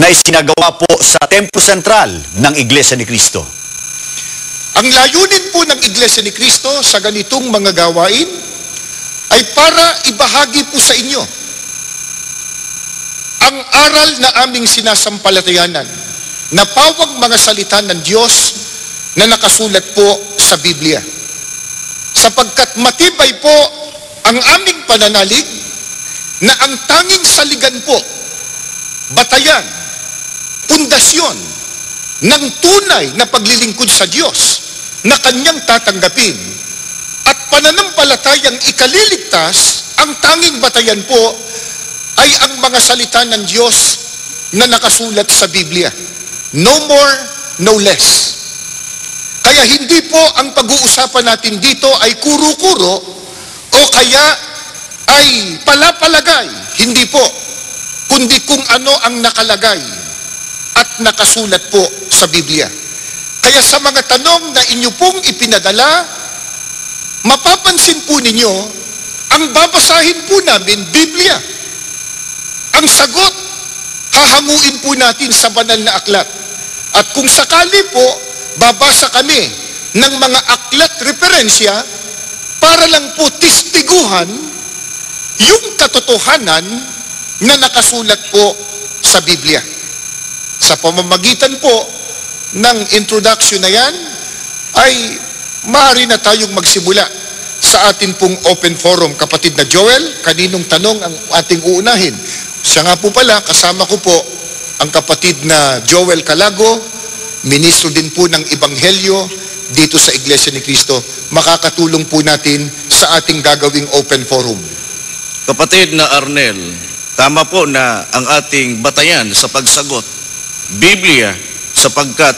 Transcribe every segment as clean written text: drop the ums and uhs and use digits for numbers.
na isinagawa po sa Templo Sentral ng Iglesia ni Cristo. Ang layunin po ng Iglesia ni Cristo sa ganitong mga gawain ay para ibahagi po sa inyo ang aral na aming sinasampalatayanan na pawang mga salita ng Diyos na nakasulat po sa Biblia. Sapagkat matibay po ang aming pananalig na ang tanging saligan po, batayan, pundasyon ng tunay na paglilingkod sa Diyos na kanyang tatanggapin at pananampalatayang ikaliligtas, ang tanging batayan po ay ang mga salita ng Diyos na nakasulat sa Biblia. No more, no less. Kaya hindi po ang pag-uusapan natin dito ay kuro-kuro o kaya ay palapalagay. Hindi po. Kundi kung ano ang nakalagay at nakasulat po sa Biblia. Kaya sa mga tanong na inyo pong ipinadala, mapapansin po ninyo, ang babasahin po namin, Biblia. Ang sagot, hahanguin po natin sa banal na aklat. At kung sakali po, babasa kami ng mga aklat referensya para lang po tistiguhan yung katotohanan na nakasulat po sa Biblia. Sa pamamagitan po ng introduction na yan, ay maaari na tayong magsimula sa atin pong open forum. Kapatid na Joel, kaninong tanong ang ating uunahin? Siya nga po pala, kasama ko po ang kapatid na Joel Calago, ministro din po ng Ebanghelyo dito sa Iglesia ni Cristo. Makakatulong po natin sa ating gagawing open forum. Kapatid na Arnel, tama po na ang ating batayan sa pagsagot, Biblia, sapagkat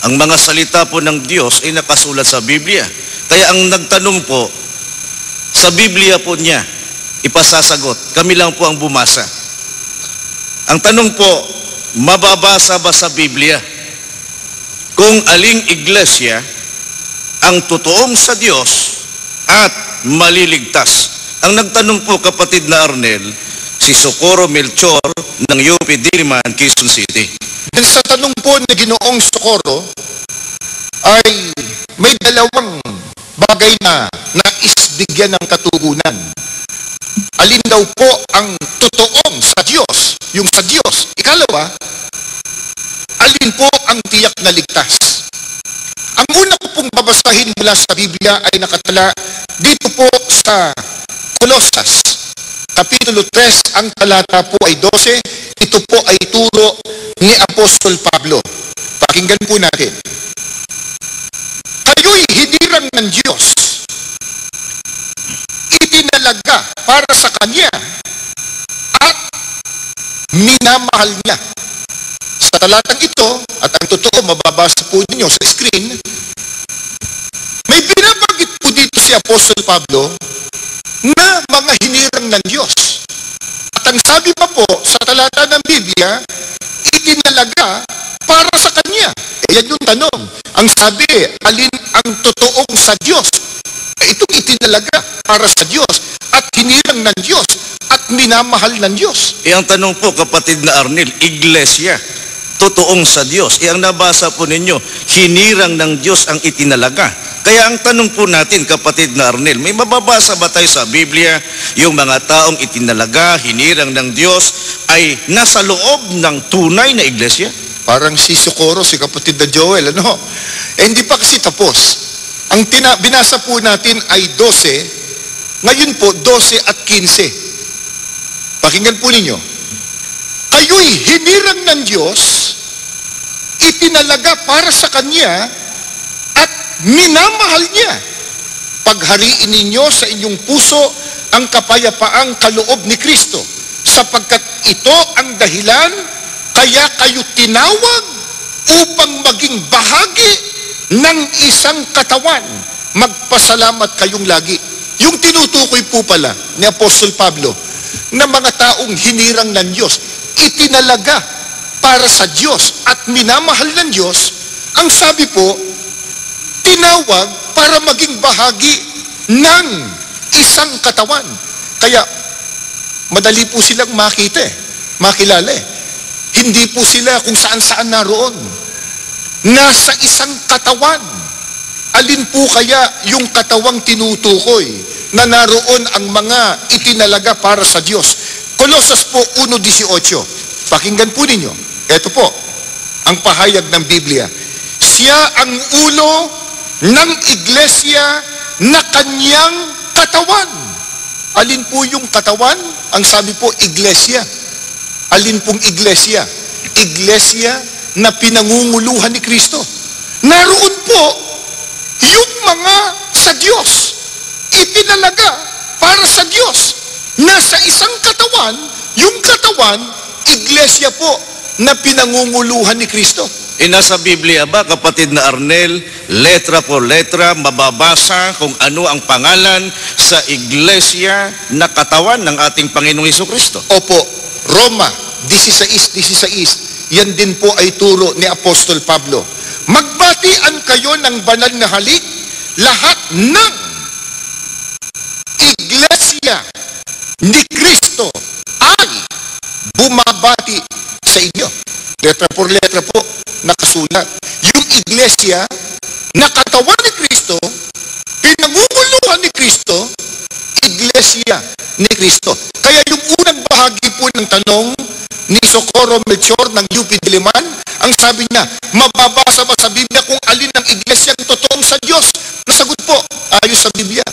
ang mga salita po ng Diyos ay nakasulat sa Biblia. Kaya ang nagtanong po, sa Biblia po niya ipasasagot. Kami lang po ang bumasa. Ang tanong po, mababasa ba sa Biblia kung aling iglesia ang totoong sa Diyos at maliligtas? Ang nagtanong po, kapatid na Arnel, si Socorro Melchor ng UP Diliman, Quezon City. Sa tanong po ni Ginoong Socorro ay may dalawang bagay na naisbigyan ng katugunan. Alin daw po ang totoong sa Diyos, yung sa Diyos. Ikalawa, alin po ang tiyak na ligtas. Ang una ko pong babasahin mula sa Biblia ay nakatala dito po sa Colosas, Kapitulo 3, ang talata po ay 12. Ito po ay turo ni Apostol Pablo. Pakinggan po natin. Kayo'y hinirang ng Diyos, itinalaga para sa Kanya at minamahal niya. Sa talatang ito, at ang totoo mababasa po ninyo sa screen, may binabanggit po dito si Apostol Pablo na mga hinirang ng Diyos. At ang sabi pa po sa talata ng Biblia, itinalaga para sa Kanya. Yan yung tanong. Ang sabi, alin ang totoong sa Diyos? Itong itinalaga para sa Diyos at hinirang ng Diyos at minamahal ng Diyos. Ang tanong po, kapatid na Arnel, iglesia, totoong sa Diyos. Ang nabasa po ninyo, hinirang ng Diyos ang itinalaga. Kaya ang tanong po natin, kapatid na Arnel, may mababasa ba tayo sa Biblia yung mga taong itinalaga, hinirang ng Diyos ay nasa loob ng tunay na iglesia? Parang si Socorro, si kapatid na Joel, ano? Hindi pa kasi tapos. Ang binasa po natin ay 12, ngayon po 12 at 15. Pakinggan po ninyo. Kayo'y hinirang ng Diyos, itinalaga para sa Kanya, at minamahal niya. Paghariin ninyo sa inyong puso ang kapayapaang kaloob ni Kristo, sapagkat ito ang dahilan kaya kayo tinawag upang maging bahagi ng isang katawan. Magpasalamat kayong lagi. Yung tinutukoy po pala ni Apostol Pablo na mga taong hinirang ng Diyos, itinalaga para sa Diyos at minamahal ng Diyos, ang sabi po, tinawag para maging bahagi ng isang katawan. Kaya, madali po silang makita makilala Hindi po sila kung saan-saan naroon. Nasa isang katawan. Alin po kaya yung katawang tinutukoy na naroon ang mga itinalaga para sa Diyos? Colossus po 1:18. Pakinggan po ninyo. Ito po, ang pahayag ng Biblia. Siya ang ulo ng iglesia na kanyang katawan. Alin po yung katawan? Ang sabi po, iglesia. Alin pong iglesia? Iglesia na pinangunguluhan ni Kristo. Naroon po yung mga sa Diyos, itinalaga para sa Diyos. Nasa isang katawan, yung katawan, iglesia po na pinangunguluhan ni Kristo. Nasa Biblia ba, kapatid na Arnel, letra por letra, mababasa kung ano ang pangalan sa iglesia na katawan ng ating Panginoong Hesukristo? Opo, Roma 16:16. Yan din po ay turo ni Apostol Pablo. Magbatian kayo ng banal na halik, lahat ng iglesia ni Kristo ay bumabati sa inyo. Letra por letra po, nakasulat. Yung iglesia na katawan ni Kristo, pinangunguluhan ni Kristo, iglesia ni Kristo. Kaya yung unang bahagi po ng tanong ni Socorro Melchor ng UP Diliman, ang sabi niya, mababasa ba sa Biblia kung alin ang iglesyang totoong sa Diyos? Nasagot po, ayos sa Biblia.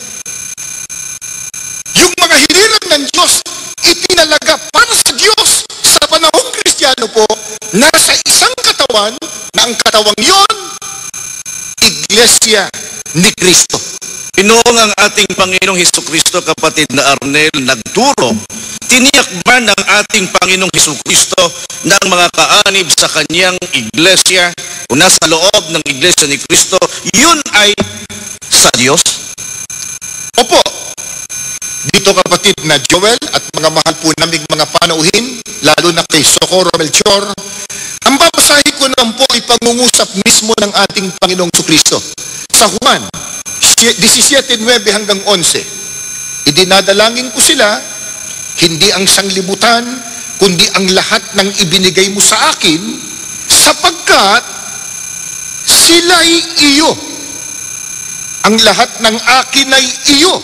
Yung mga hinirang ng Diyos, itinalaga para sa Diyos sa panahong Kristiyano po, nasa isang katawan, na ang katawang yon, iglesia ni Kristo. Pinoong ang ating Panginoong Hesukristo, kapatid na Arnel, nagturo, tiniyak ba ng ating Panginoong Hesukristo na ang mga kaanib sa kanyang iglesia o nasa loob ng iglesia ni Kristo, yun ay sa Diyos? Opo. Dito kapatid na Joel at mga mahal po naming mga panauhin, lalo na kay Socorro Melchor, ang babasahin ko naman po ay pangungusap mismo ng ating Panginoong Hesukristo. Sa Juan 17:9 hanggang 11, idinadalangin ko sila, hindi ang sanglibutan, kundi ang lahat ng ibinigay mo sa akin, sapagkat sila'y iyo. Ang lahat ng akin ay iyo.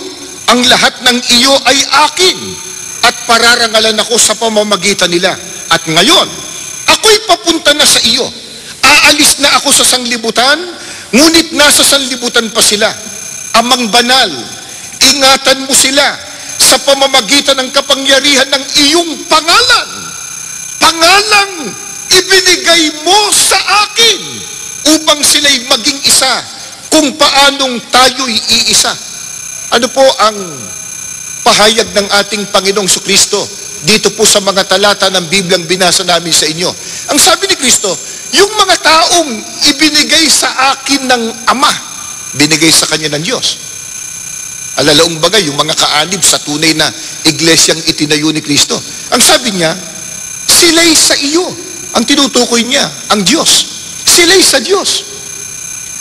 Ang lahat ng iyo ay akin. At pararangalan ako sa pamamagitan nila. At ngayon, ako'y papunta na sa iyo. Aalis na ako sa sanglibutan, ngunit nasa sanlibutan pa sila. Amang banal, ingatan mo sila sa pamamagitan ng kapangyarihan ng iyong pangalan. Pangalang ibinigay mo sa akin upang sila'y maging isa kung paanong tayo'y iisa. Ano po ang pahayag ng ating Panginoong Hesukristo dito po sa mga talata ng Biblyang binasa namin sa inyo? Ang sabi ni Kristo, yung mga taong ibinigay sa akin ng Ama, binigay sa kanya ng Diyos. Alalaong bagay, yung mga kaanib sa tunay na iglesyang itinayo ni Kristo. Ang sabi niya, sila'y sa iyo. Ang tinutukoy niya, ang Diyos. Sila'y sa Diyos.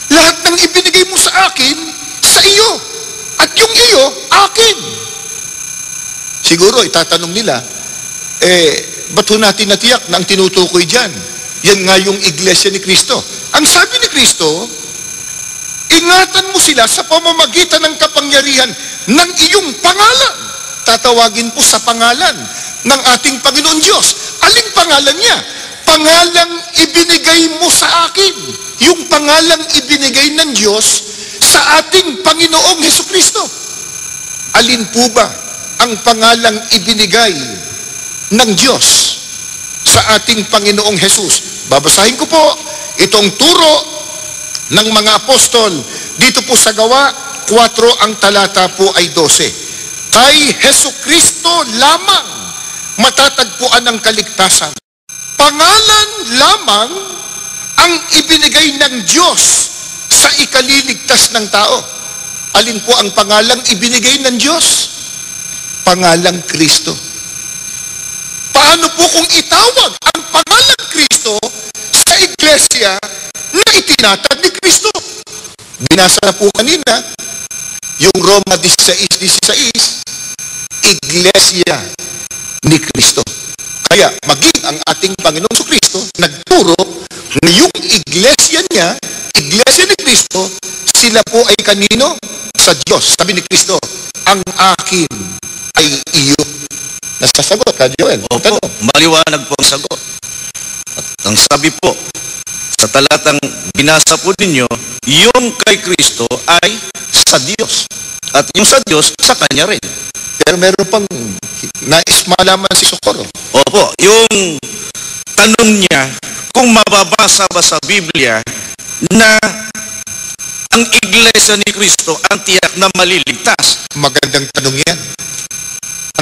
Lahat ng ibinigay mo sa akin, sa iyo. At yung iyo, akin. Siguro, itatanong nila, ba't ho natin natiyak na ang tinutukoy dyan? Yan nga yung iglesia ni Kristo. Ang sabi ni Kristo, ingatan mo sila sa pamamagitan ng kapangyarihan ng iyong pangalan. Tatawagin po sa pangalan ng ating Panginoon Diyos. Aling pangalan niya? Pangalang ibinigay mo sa akin. Yung pangalang ibinigay ng Diyos sa ating Panginoong Hesukristo. Alin po ba ang pangalang ibinigay ng Diyos sa ating Panginoong Jesus? Babasahin ko po itong turo ng mga apostol dito po sa Gawa 4, ang talata po ay 12. Kay Hesukristo lamang matatagpuan ang kaligtasan. Pangalan lamang ang ibinigay ng Diyos sa ikaliligtas ng tao. Alin po ang pangalang ibinigay ng Diyos? Pangalang Kristo. Paano po kung itawag ang pangalang Kristo sa iglesia na itinatag ni Kristo? Binasa na po kanina yung Roma 16:16, iglesia ni Kristo. Kaya Kaya maging ang ating Panginoong Kristo nagturo na yung iglesia niya, iglesia ni Kristo, sila po ay kanino? Sa Diyos. Sabi ni Kristo, ang akin ay iyo. Nasasagot ka, Joel? Opo, maliwanag po ang sagot. At ang sabi po, sa talatang binasa po ninyo, yung kay Kristo ay sa Diyos. At yung sa Diyos, sa Kanya rin. Pero meron pang nais malaman si Socorro. Opo, yung tanong niya, kung mababasa ba sa Biblia na ang iglesia ni Kristo ang tiyak na maliligtas. Magandang tanong yan.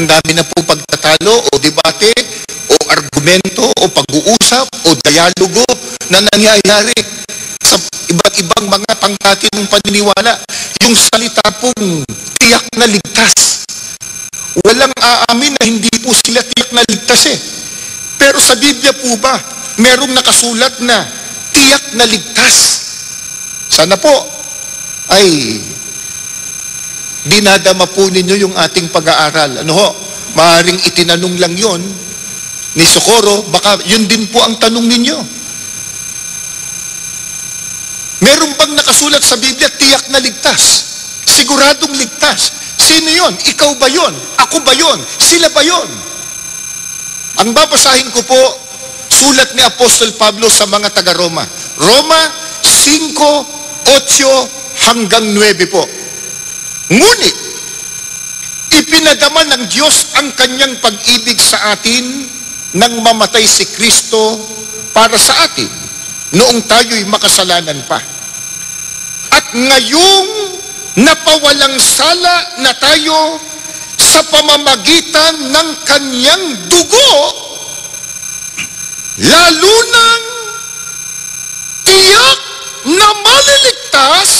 Ang dami na po pagtatalo o debate o argumento o pag-uusap o dialogo na nangyayari sa iba't ibang mga pangkati ng paniniwala. Yung salita pong tiyak na ligtas. Walang aamin na hindi po sila tiyak na ligtas eh. Pero sa Biblia po ba, merong nakasulat na tiyak na ligtas? Sana po ay dinadama po ninyo yung ating pag-aaral. Ano ho? Maaaring itinanong lang yon ni Socorro, baka yun din po ang tanong ninyo. Meron bang nakasulat sa Biblia, tiyak na ligtas? Siguradong ligtas. Sino yon? Ikaw ba yon? Ako ba yon? Sila ba yon? Ang babasahin ko po, sulat ni Apostol Pablo sa mga taga-Roma. Roma 5:8 hanggang 9 po. Ngunit, ipinadama ng Diyos ang kanyang pag-ibig sa atin nang mamatay si Kristo para sa atin noong tayo'y makasalanan pa. At ngayong napawalang sala na tayo sa pamamagitan ng kanyang dugo, lalo nang tiyak na maliligtas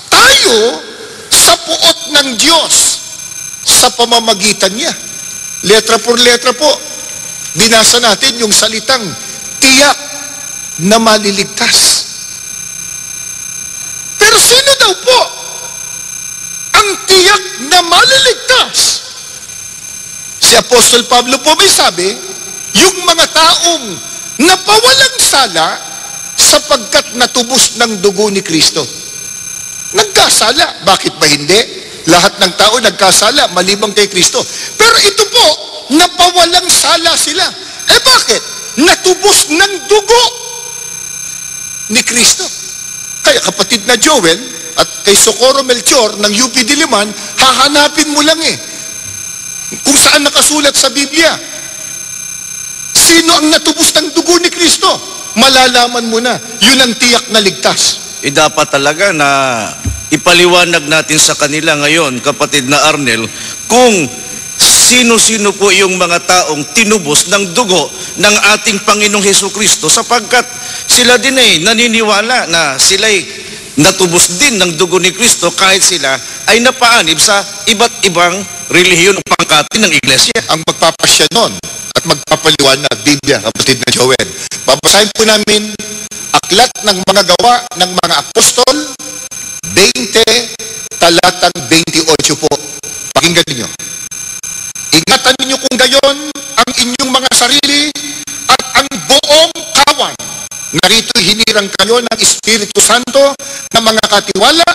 tayo sa puot ng Diyos sa pamamagitan niya. Letra por letra po, binasa natin yung salitang tiyak na maliligtas. Pero sino daw po ang tiyak na maliligtas? Si Apostol Pablo po may sabi, yung mga taong napawalang sala sapagkat natubos ng dugo ni Kristo. Nagkasala. Bakit ba hindi? Lahat ng tao nagkasala, malibang kay Kristo. Pero ito po, napawalang sala sila. Eh bakit? Natubos ng dugo ni Kristo. Kaya kapatid na Joel at kay Socorro Melchor ng UP Diliman, hahanapin mo lang kung saan nakasulat sa Biblia. Sino ang natubos ng dugo ni Kristo? Malalaman mo na. Yun ang tiyak na ligtas. Dapat talaga na ipaliwanag natin sa kanila ngayon, kapatid na Arnel, kung sino-sino po yung mga taong tinubos ng dugo ng ating Panginoong Hesukristo, sapagkat sila din naniniwala na sila'y natubos din ng dugo ni Kristo kahit sila ay napaanib sa iba't ibang relihiyon o pangkati ng iglesia. Ang magpapasya nun at magpapaliwanag, Biblia, kapatid na Joel. Babasahin po namin Aklat ng mga Gawa ng mga Apostol, 20, talatang 28 po. Pakinggan ninyo. Ingatan ninyo kung gayon ang inyong mga sarili at ang buong kawan. Narito'y hinirang kayo ng Espiritu Santo na mga katiwala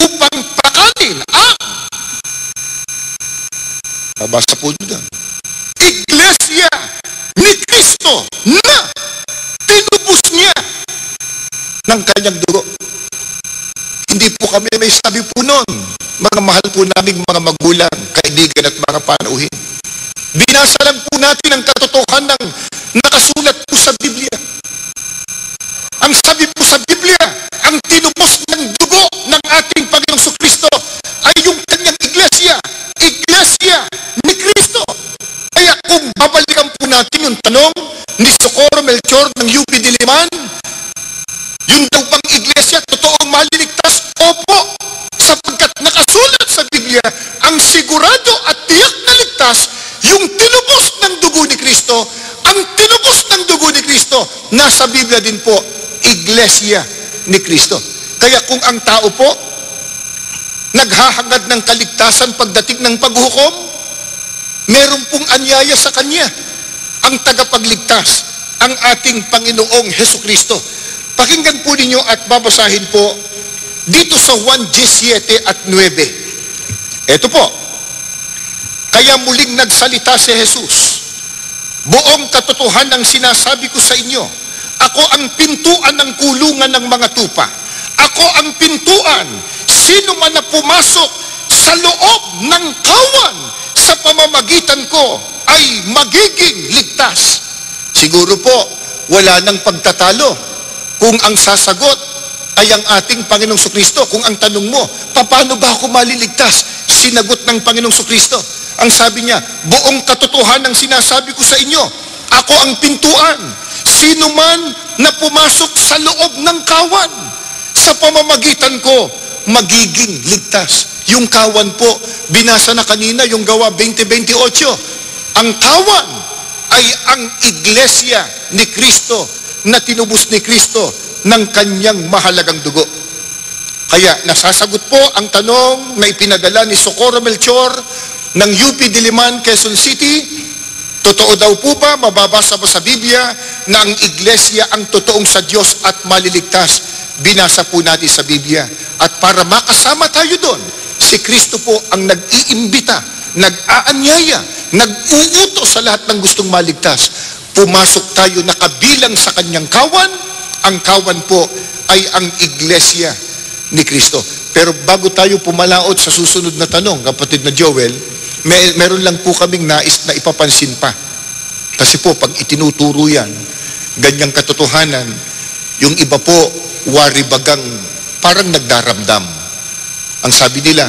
upang pakanin ang babasa po doon. Iglesia ni Kristo na tinubos niya ng kanyang dugo. Hindi po kami may sabi po noon, mga mahal po naming mga magulang, kaibigan at mga panauhin. Binasa lang po natin ang katotohanan ng nakasulat po sa Biblia. Ang sabi po sa Biblia, ang tinubos ng dugo ng ating Panginoong Kristo ay yung kanyang iglesia, iglesia ni Kristo. Kaya kung babalikan po natin yung tanong ni Socorro Melchor ng UP Diliman, yung daw bang iglesia, totoong maliligtas? Opo, sapagkat nakasulat sa Biblia, ang sigurado at tiyak na ligtas, yung tinubos ng dugo ni Kristo, ang tinubos ng dugo ni Kristo, nasa Biblia din po, iglesia ni Kristo. Kaya kung ang tao po, naghahangad ng kaligtasan pagdating ng paghukom, meron pong anyaya sa kanya. ang tagapagligtas, ang ating Panginoong Hesukristo. Pakinggan po ninyo at babasahin po dito sa 1:17 at 9. Ito po, kaya muling nagsalita si Jesus, buong katotohanan ang sinasabi ko sa inyo, ako ang pintuan ng kulungan ng mga tupa. Ako ang pintuan. Sino man na pumasok sa loob ng kawan sa pamamagitan ko ay magiging ligtas. Siguro po, wala nang pagtatalo kung ang sasagot ay ang ating Panginoong Sukristo. Kung ang tanong mo, paano ba ako maliligtas? Sinagot ng Panginoong Sukristo. Ang sabi niya, buong katotohanan ang sinasabi ko sa inyo, ako ang pintuan. Sino man na pumasok sa loob ng kawan, sa pamamagitan ko, magiging ligtas. Yung kawan po, binasa na kanina yung Gawa 20:28. Ang kawan ay ang iglesia ni Kristo na tinubos ni Kristo ng kanyang mahalagang dugo. Kaya nasasagot po ang tanong na ipinadala ni Socorro Melchor ng UP Diliman, Quezon City. Totoo daw po ba, mababasa ba sa Biblia na ang iglesia ang totoong sa Diyos at maliligtas? Binasa po natin sa Biblia. At para makasama tayo doon, si Kristo po ang nag-iimbita, nag-aanyaya, nag-uuto sa lahat ng gustong maligtas. Pumasok tayo nakabilang sa kanyang kawan. Ang kawan po ay ang iglesia ni Kristo. Pero bago tayo pumalaot sa susunod na tanong, kapatid na Joel, meron lang po kaming nais na ipapansin pa. Kasi po, pag itinuturo yan, ganyang katotohanan, yung iba po, wari-bagang, parang nagdaramdam. Ang sabi nila,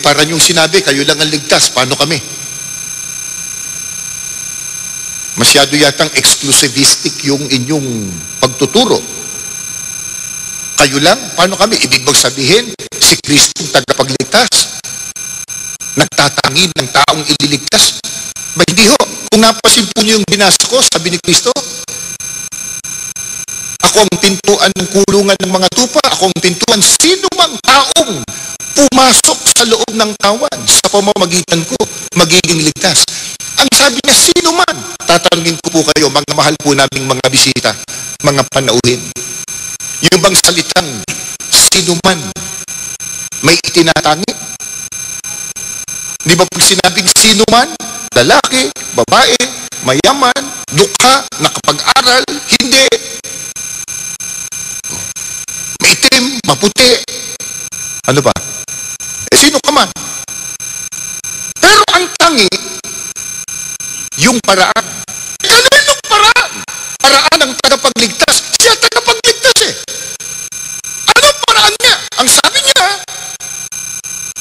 parang yung sinabi, kayo lang ang ligtas, paano kami? Masyado yatang exclusivistic yung inyong pagtuturo. Kayo lang, paano kami? Ibig bang sabihin, si Kristo ang tagapagligtas? Nagtatangi ng taong ililigtas? Ba hindi ho? Kung napasin po niyo yung binasa ko, sabi ni Kristo, ako ang pintuan ng kulungan ng mga tupa, ako ang pintuan, sino mang taong pumasok sa loob ng kawan, sa pamamagitan ko, magiging ligtas. Ang sabi niya, sino man? Tatanungin ko po kayo, mga mahal po naming mga bisita, mga panauhin. Yung bang salitang, sino man, may itinatangi? Di ba pag sinabing sino man, lalaki, babae, mayaman, dukha, nakapag-aral, hindi. Maitim, maputi. Ano ba? Sino ka man? Pero ang tangi, yung paraan. Ano yung paraan? Paraan ng tagapagligtas. Siya tagapagligtas eh. Ano paraan niya? Ang sabi niya,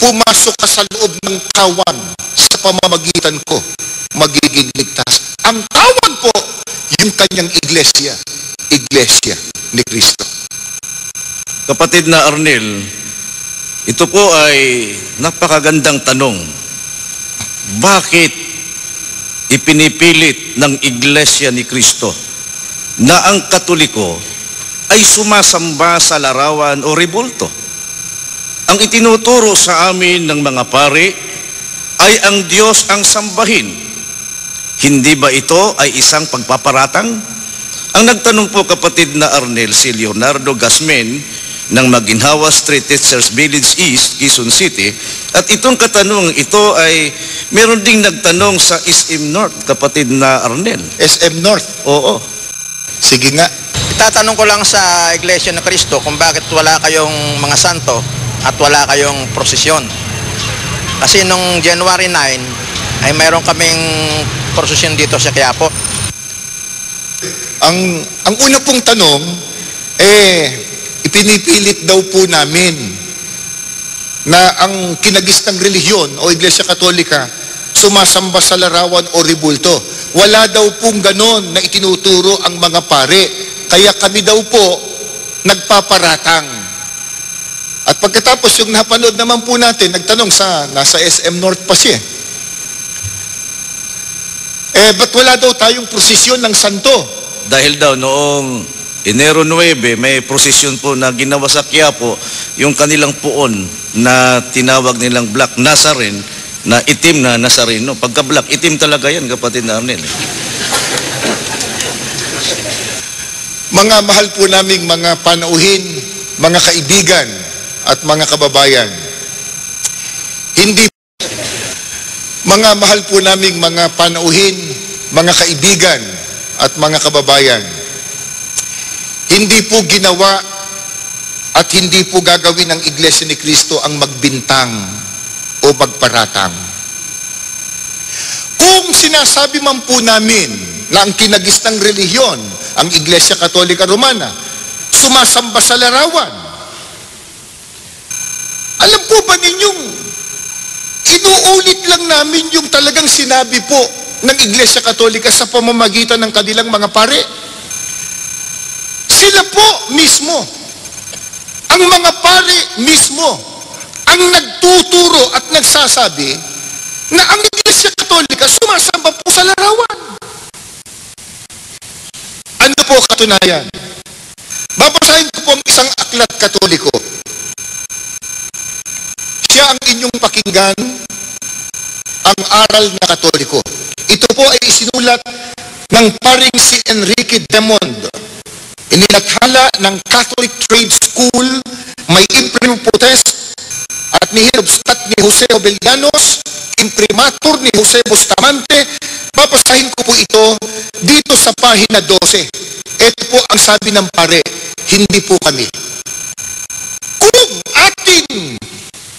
pumasok ka sa loob ng kawan, sa pamamagitan ko, magiging ligtas. Ang kawan po, yung kanyang iglesia ni Kristo. Kapatid na Arnel, ito po ay napakagandang tanong. Bakit ipinipilit ng iglesia ni Kristo na ang Katoliko ay sumasamba sa larawan o rebulto? Ang itinuturo sa amin ng mga pari ay ang Diyos ang sambahin. Hindi ba ito ay isang pagpaparatang? Ang nagtanong po, kapatid na Arnel, si Leonardo Gasmen ng Maginhawa Street Teachers Village East, Quezon City. At itong katanungan ito ay meron ding nagtanong sa SM North, kapatid na Arnel. SM North? Oo. Sige nga. Itatanong ko lang sa Iglesia ng Cristo kung bakit wala kayong mga santo at wala kayong prosesyon. Kasi nung January 9 ay mayroon kaming prosesyon dito sa Quiapo. Ang una pong tanong, ipinipilit daw po namin na ang kinagistang relihiyon o Iglesia Katolika sumasamba sa larawan o rebulto. Wala daw pong ganon na itinuturo ang mga pare. Kaya kami daw po nagpaparatang. At pagkatapos yung napanood naman po natin, nagtanong nasa SM North pa siya. Ba't wala daw tayong prosesyon ng santo? Dahil daw noong Enero 9, may prosesyon po na ginawa sa Quiapo, yung kanilang puon na tinawag nilang Black Nazarene, na itim na Nazareno. Pagka black, itim talaga yan, kapatid na Arnel. Mga mahal po naming mga panauhin, mga kaibigan at mga kababayan. Mga mahal po naming mga panauhin, mga kaibigan at mga kababayan. Hindi po ginawa at hindi po gagawin ng Iglesia ni Cristo ang magbintang o magparatang. Kung sinasabi man po namin na ang kinagistang relihiyon, ang Iglesia Katolika Romana, sumasamba sa larawan, alam po ba ninyong inuulit lang namin yung talagang sinabi po ng Iglesia Katolika sa pamamagitan ng kanilang mga pare? Sila po mismo, ang mga pare mismo, ang nagtuturo at nagsasabi na ang Iglesia Katolika sumasamba po sa larawan. Ano po katunayan? Babasahin ko po ang isang aklat Katoliko. Siya ang inyong pakinggan, ang aral na Katoliko. Ito po ay isinulat ng paring si Enrique Demond. Inilathala ng Catholic Trade School, may imprimu potes at nihilobstat ni Jose Obellanos, imprimatur ni Jose Bustamante. Babasahin ko po ito dito sa pahina 12. Ito po ang sabi ng pare, hindi po kami. Kung ating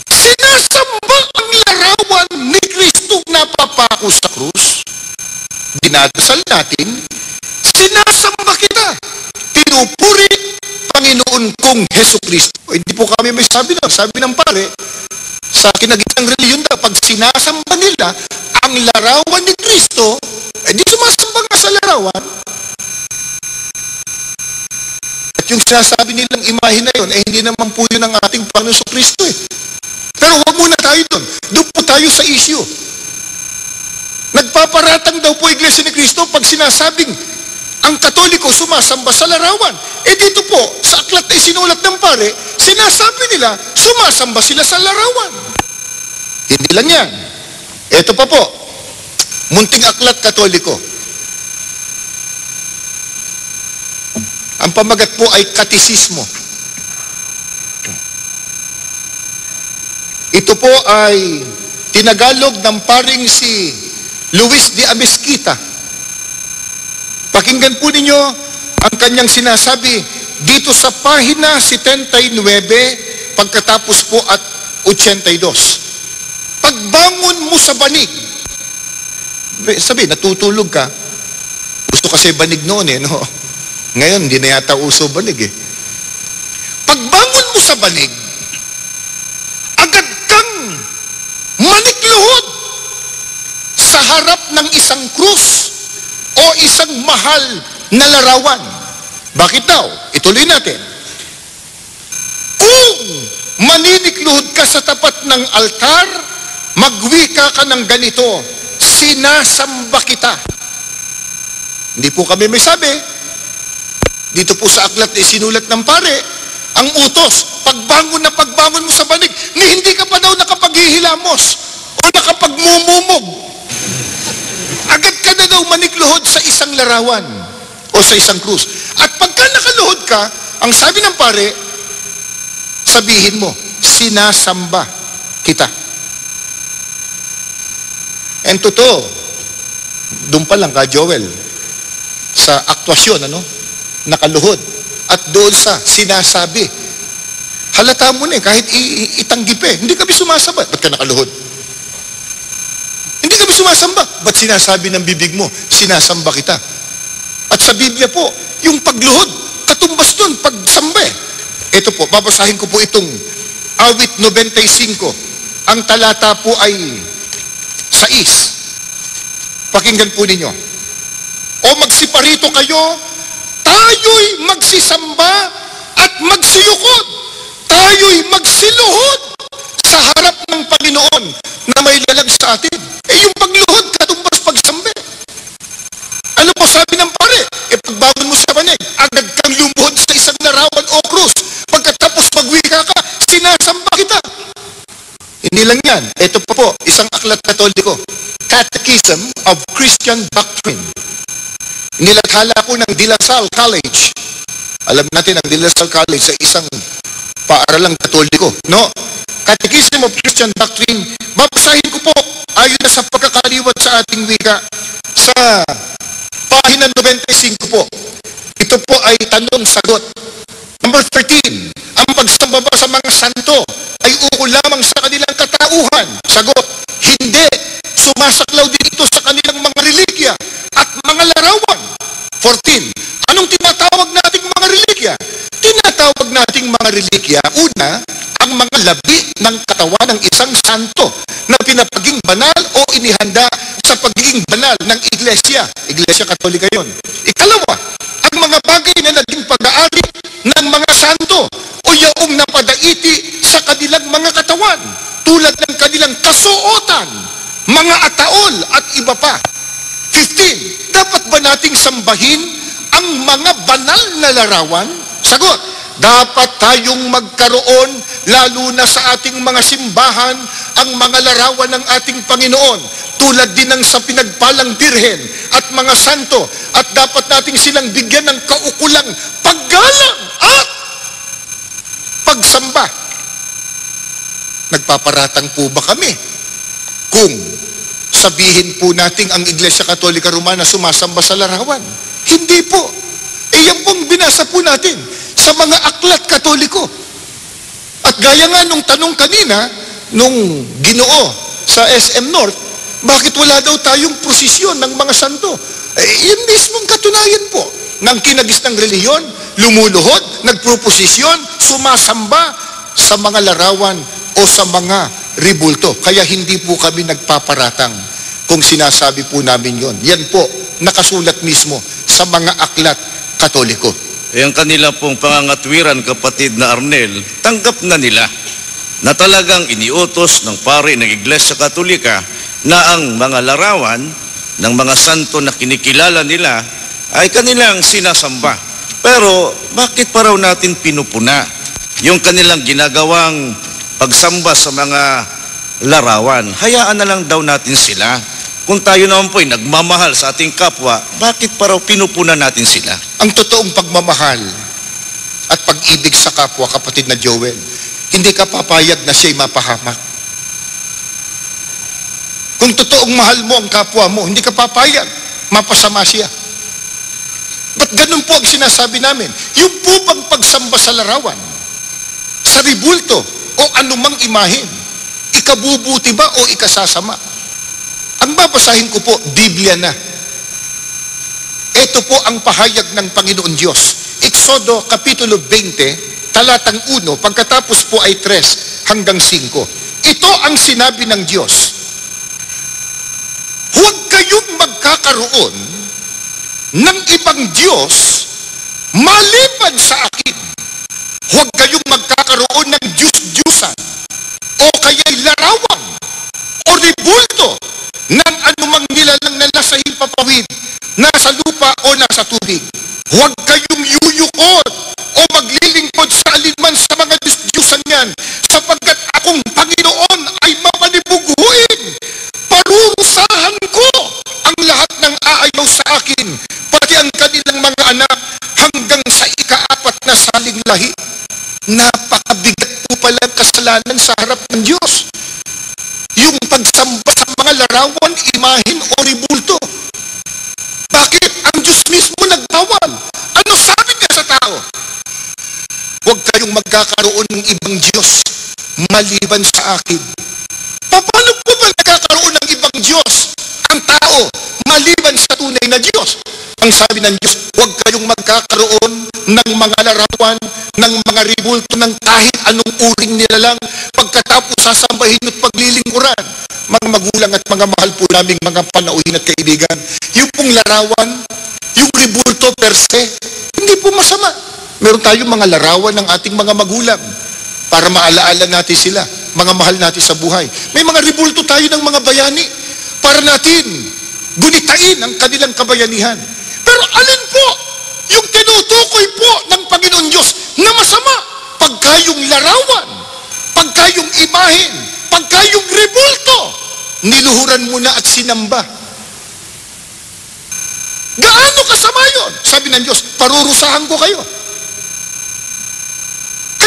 sinasamba ang larawan ni Kristong napapako sa krus, dinadasal natin, sinasamba kita, pinupuri Panginoon kong Hesus Kristo. Hindi po kami may sabi na, sabi ng pare, sa kinagitang reliyon na pag sinasamba nila ang larawan ni Kristo, di sumasamba nga sa larawan. At yung sinasabi nilang imahe na yun, hindi naman po yun ang ating Panginoon Hesus Kristo eh. Pero huwag muna tayo doon. Doon po tayo sa issue. Nagpaparatang daw po Iglesia ni Cristo pag sinasabing ang Katoliko sumasamba sa larawan. Dito po, sa aklat na isinulat ng pare, sinasabi nila, sumasamba sila sa larawan. Hindi lang yan. Ito pa po, munting aklat Katoliko. Ang pamagat po ay katisismo. Ito po ay tinagalog ng paring si Luis de Amezquita. Pakinggan po ninyo ang kanyang sinasabi dito sa pahina 79, pagkatapos po at 82. Pagbangon mo sa banig. Sabi, natutulog ka. Gusto kasi banig noon eh, no? Ngayon, hindi na yata uso banig eh. Pagbangon mo sa banig, agad kang manikluhod sa harap ng isang krus o isang mahal na larawan. Bakit daw? Ituloy natin. Kung maninikluhod ka sa tapat ng altar, magwika ka ng ganito, sinasamba kita. Hindi po kami may sabi. Dito po sa aklat na sinulat ng pare, ang utos, pagbangon mo sa banig, ni hindi ka pa daw nakapaghihilamos o nakapagmumumog. Agad ka na daw manikluhod sa isang larawan o sa isang krus. At pagka nakaluhod ka, ang sabi ng pare, sabihin mo, sinasamba kita. And totoo, doon pa lang ka, Joel, sa aktwasyon, nakaluhod. At doon sa sinasabi, halata mo na kahit itanggip hindi kami sumasamba. Ba't ka nakaluhod? Hindi kami sumasamba. Ba't sinasabi ng bibig mo, sinasamba kita? At sa Biblia po, yung pagluhod, katumbas doon, pagsamba Ito po, babasahin ko po itong awit 95. Ang talata po ay 6. Pakinggan po ninyo. O magsiparito kayo, tayo'y magsisamba at magsiyukod. Tayo'y magsiluhod sa harap ng Panginoon na may lalag sa atin. Yung pagluhod, katumbas pagsambe. Ano po sabi ng pare? Pagbangon mo sa banig, agad kang lumuhod sa isang larawan o krus. Pagkatapos magwika ka, sinasamba kita. Hindi lang yan. Ito pa po, isang aklat Katoliko. Catechism of Christian Doctrine. Nilathala po ng De La Salle College. Alam natin, ang De La Salle College sa isang paaralang Katoliko, no? Catechism of Christian Doctrine, babasahin ko po ayon na sa pagkakaliwat sa ating wika sa pahina 95 po. Ito po ay tanong-sagot. Number 13, ang pagsamba ba sa mga santo ay ukol lamang sa kanilang katauhan? Sagot, hindi. Sumasaklaw din ito sa kanilang mga religya at mga larawan. 14, anong tinatawag nating mga religya? Tinatawag nating mga religya, una, ang mga labi ng katawan ng isang santo na pinapaging banal o inihanda sa pagiging banal ng iglesia. Iglesia Katolika yon. Ikalawa, ang mga bagay na naging pag-aari ng mga santo o yaong napadaiti sa kanilang mga katawan tulad ng kanilang kasuotan, mga ataol at iba pa. 15, dapat ba nating sambahin ang mga banal na larawan? Sagot, dapat tayong magkaroon lalo na sa ating mga simbahan ang mga larawan ng ating Panginoon tulad din ng sa pinagpalang birhen at mga santo at dapat nating silang bigyan ng kaukulang paggalang at pagsamba. Nagpaparatang po ba kami kung sabihin po natin ang Iglesia Katolika Romana sumasamba sa larawan? Hindi po. Yan pong binasa po natin sa mga aklat Katoliko. At gaya nga nung tanong kanina, nung Ginoo sa SM North, bakit wala daw tayong prosesyon ng mga santo? Yun mismong katunayan po ng kinagis ng reliyon, lumuluhod, nagproposisyon, sumasamba sa mga larawan o sa mga ribulto. Kaya hindi po kami nagpaparatang kung sinasabi po namin yon. Yan po, nakasulat mismo sa mga aklat Katoliko. Ang kanila pong pangangatwiran, kapatid na Arnel, tanggap na nila na talagang iniutos ng pari ng Iglesia Katolika na ang mga larawan ng mga santo na kinikilala nila ay kanilang sinasamba. Pero bakit pa raw natin pinupuna yung kanilang ginagawang pagsamba sa mga larawan? Hayaan na lang daw natin sila. Kung tayo naman po ay nagmamahal sa ating kapwa, bakit pa raw pinupuna natin sila? Ang totoong pagmamahal at pag-ibig sa kapwa, kapatid na Joel, hindi ka papayag na siya'y mapahamak. Kung totoong mahal mo ang kapwa mo, hindi ka papayag, mapasama siya. Ba't ganun po ang sinasabi namin? Yung po bang pagsamba sa larawan, sa ribulto, o anumang imahen, ikabubuti ba o ikasasama? Ang babasahin ko po, Biblia na. Ito po ang pahayag ng Panginoon Diyos. Exodo Kapitulo 20, talatang 1, pagkatapos po ay 3 hanggang 5. Ito ang sinabi ng Diyos. Huwag kayong magkakaroon ng ibang Diyos maliban sa akin. Huwag kayong magkakaroon ng Diyos-Diyusan o kaya'y larawan o ribulto ng anumang nilalang na nasa himpapawid, nasa lupa o nasa tubig. Huwag kayong yuyukot o maglilingkod sa alinman sa mga Diyos-Diyusan yan, sapagkat akong Panginoon ay mapanibuguhin. Parurusahan ko ang lahat ng aayaw sa akin, pati ang kanilang mga anak hanggang sa ika-4 na saling lahi. Napakabigat po pala ang kasalanan sa harap ng Diyos. Yung pagsamba sa mga larawan, imahin o ribulto. Bakit? Ang Diyos mismo nagbawal. Ano sabi niya sa tao? Huwag kayong magkakaroon ng ibang Diyos maliban sa akin. Paano po ba nagkakaroon ng ibang Diyos ang tao maliban sa tunay na Diyos? Ang sabi ng Diyos, huwag kayong magkakaroon ng mga larawan, ng mga ribulto ng kahit anong uring nila lang, pagkatapos sasambahin at paglilingkuran. Mga magulang at mga mahal po naming mga panauhin at kaibigan, yung pong larawan, yung ribulto per se, hindi po masama. Meron tayong mga larawan ng ating mga magulang para maalaala natin sila, mga mahal natin sa buhay. May mga ribulto tayo ng mga bayani para natin gunitain ang kanilang kabayanihan. Pero alin po yung tinutukoy po ng Panginoon Diyos na masama? Pagka yung larawan, pagka yung imahen, pagka yung ribulto, niluhuran mo na at sinamba. Gaano kasama yun? Sabi ng Diyos, parurusahan ko kayo.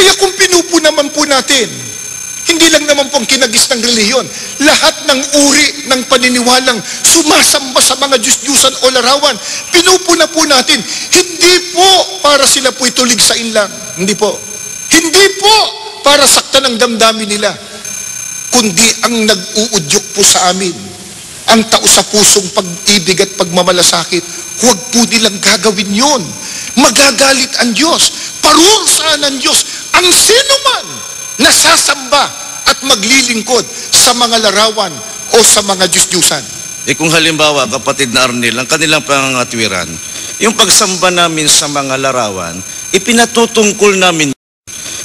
Kaya kung pinupo naman po natin, hindi lang naman pong kinagis ng reliyon, lahat ng uri ng paniniwalang sumasamba sa mga Diyos-Diyusan o larawan, pinupo na po natin, hindi po para sila po itulig sa inlang. Hindi po. Hindi po para saktan ang damdamin nila, kundi ang nag-uudyok po sa amin, ang tao sa pusong pag-ibig at pagmamalasakit. Huwag po nilang gagawin yon. Magagalit ang Diyos. Parurusahan ng Diyos ang sinuman na sasamba at maglilingkod sa mga larawan o sa mga Diyos-Diyusan. Kung halimbawa, kapatid na Arnel, ang kanilang pangangatwiran, yung pagsamba namin sa mga larawan, ipinatutungkol namin.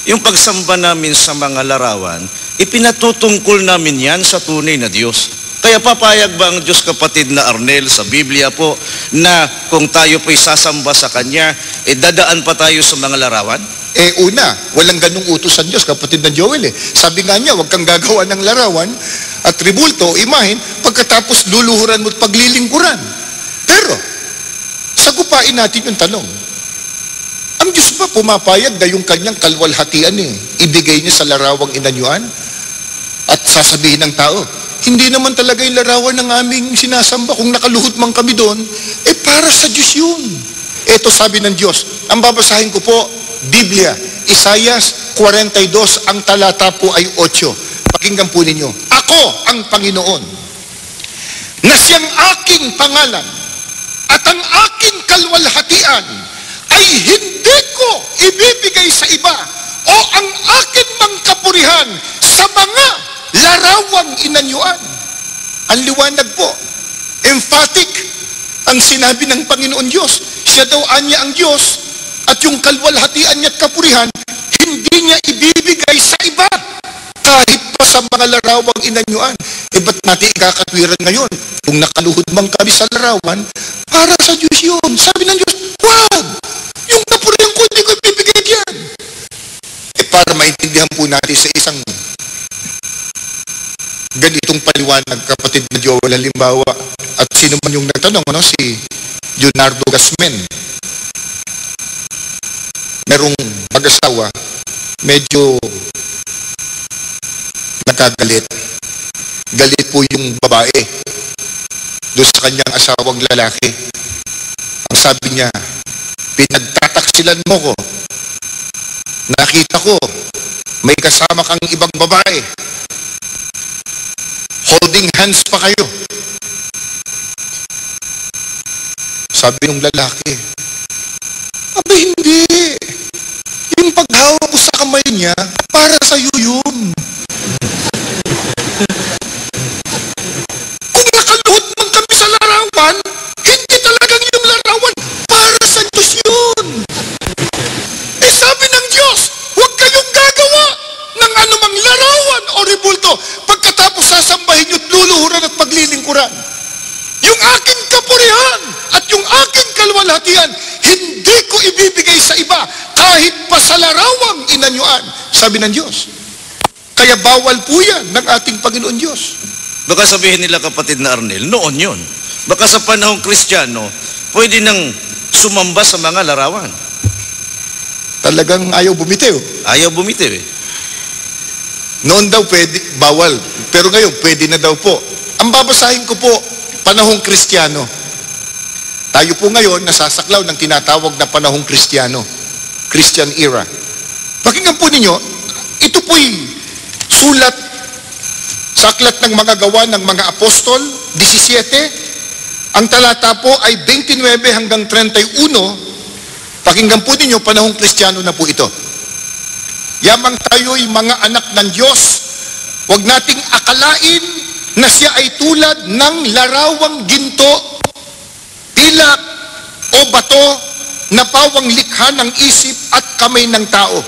Yung pagsamba namin sa mga larawan, ipinatutungkol namin yan sa tunay na Diyos. Kaya papayag ba ang Diyos, kapatid na Arnel, sa Biblia po, na kung tayo po'y sasamba sa Kanya, dadaan pa tayo sa mga larawan? Una, walang ganung utos ang Diyos, kapatid na Joel. Sabi nga niya, huwag kang gagawa ng larawan at tribulto, imahin, pagkatapos luluhuran mo at paglilingkuran. Pero, sagupain natin yung tanong. Ang Diyos ba pumapayag na yung kanyang kalwalhatian ibigay niya sa larawang inanyuan? At sasabihin ng tao, hindi naman talaga yung larawan ng aming sinasamba. Kung nakaluhod man kami doon, para sa Diyos yun. Ito sabi ng Diyos. Ang babasahin ko po, Biblia, Isaias 42, ang talata po ay 8. Pakinggan po ninyo. Ako ang Panginoon, na siyang aking pangalan, at ang aking kalwalhatian ay hindi ko ibibigay sa iba, o ang akin mang kapurihan sa mga larawang inanyuan. Ang liwanag po, emphatic ang sinabi ng Panginoon Diyos. Siya daw anya ang Diyos, at yung kalwalhatian niya at kapurihan, hindi niya ibibigay sa iba, kahit pa sa mga larawang inanyuan. Ba't natin ikakatwiran ngayon? Kung nakaluhod man kami sa larawan, para sa Diyos yun. Sabi ng Diyos, wag! Yung kapurihan ko, hindi ko ibibigay yan. Para maintindihan po natin sa isang ganitong paliwanag, kapatid na Joel, halimbawa, at sino man yung nagtanong, si Leonardo Gasmen, merong mag-asawa, medyo nakagalit. Galit po yung babae doon sa kanyang asawang lalaki. Ang sabi niya, pinagtataksilan mo ko. Nakita ko, may kasama kang ibang babae. Holding hands pa kayo. Sabi ng lalaki, aba hindi. Yung paghawak ko sa kamay niya, para sa iyo yun. Kung nakaluhod man kami sa larawan, hindi talagang yung larawan, para sa Diyos yun. Sabi ng Diyos, huwag kayong gagawa ng anumang larawan o ribulto pagkatapos sasambahin nyo't luluhuran at paglilingkuran. Yung aking kapurihan at yung aking kalwalhatian, hindi ko ibibigay sa iba, kahit pa sa larawang inanyuan, sabi ng Diyos. Kaya bawal po yan ng ating Panginoon Diyos. Baka sabihin nila, kapatid na Arnel, noon yun. Baka sa panahong Kristiyano, pwede nang sumamba sa mga larawan. Talagang ayaw bumitiw. Ayaw bumitiw Noon daw pwede, bawal. Pero ngayon, pwede na daw po. Ang babasahin ko po, panahong Kristiyano. Tayo po ngayon nasasaklaw ng tinatawag na panahong Kristiyano. Christian era. Pakinggan po ninyo, ito po'y sulat sa aklat ng mga gawa ng mga apostol, 17. Ang talata po ay 29 hanggang 31. Pakinggan po ninyo, panahong Kristiyano na po ito. Yamang tayo'y mga anak ng Diyos, huwag nating akalain na siya ay tulad ng larawang ginto, pilak o bato na pawang likha ng isip at kamay ng tao.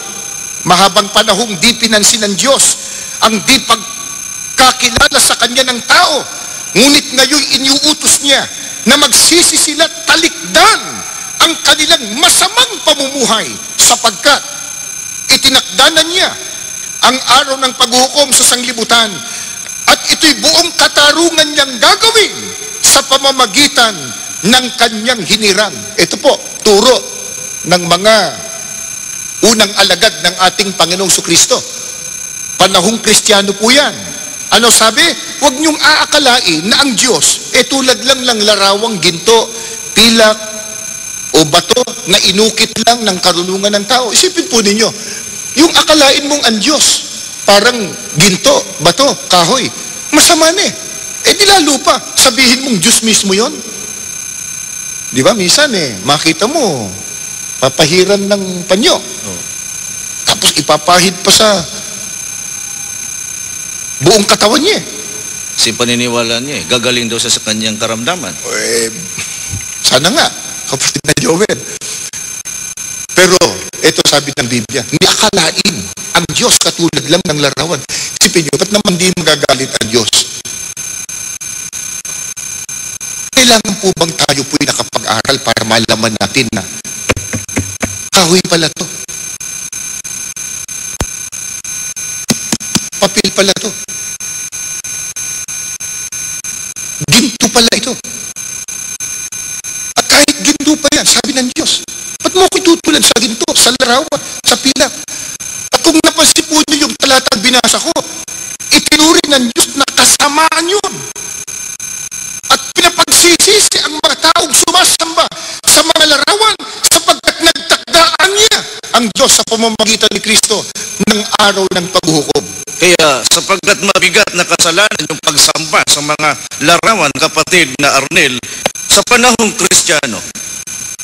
Mahabang panahong di pinansin ng Diyos ang di pagkakilala sa kanya ng tao, ngunit ngayon iniuutos niya na magsisi sila't talikdan ang kanilang masamang pamumuhay, sapagkat itinakdanan niya ang araw ng paghukom sa sanglibutan, at ito'y buong katarungan niyang gagawin sa pamamagitan ng kanyang hinirang. Ito po, turo ng mga Unang alagad ng ating Panginoong Kristo. Panahong Kristiyano po yan. Ano sabi? Huwag niyong aakalain na ang Diyos tulad lang ng larawang ginto, pilak, o bato na inukit lang ng karunungan ng tao. Isipin po ninyo, yung akalain mong ang Diyos, parang ginto, bato, kahoy, masama na di lalo pa, sabihin mong Diyos mismo yon. Di ba? Minsan makita mo, papahiran ng panyo. Tapos ipapahid pa sa buong katawan niya. Si paniniwala niya, gagaling daw siya sa kanyang karamdaman. Sana nga, kapatid na Joel. Pero, ito sabi ng Biblia, niakalain ang Diyos katulad lang ng larawan. Isipin niyo, ba't naman di magagalit ang Diyos? Kailangan po bang tayo po'y nakapag-aral para malaman natin na kahoy pala to? Papel pala to? Ginto pala ito? At kahit ginto pa yan, sabi ng Diyos, ba't mo ko itutulad sa ginto, sa larawan, sa pilak? At kung napansin po niyo yung talatang binasa ko, itinuring ng Diyos na kasamaan yun. At pinapagsisisi ang mga taong sumasamba sa mga larawan sapagkat nagtakdaan niya ang Diyos sa pamamagitan ni Kristo ng araw ng paghuhukom. Kaya sapagkat mabigat na kasalanan yung pagsamba sa mga larawan, kapatid na Arnel, sa panahong Kristiyano,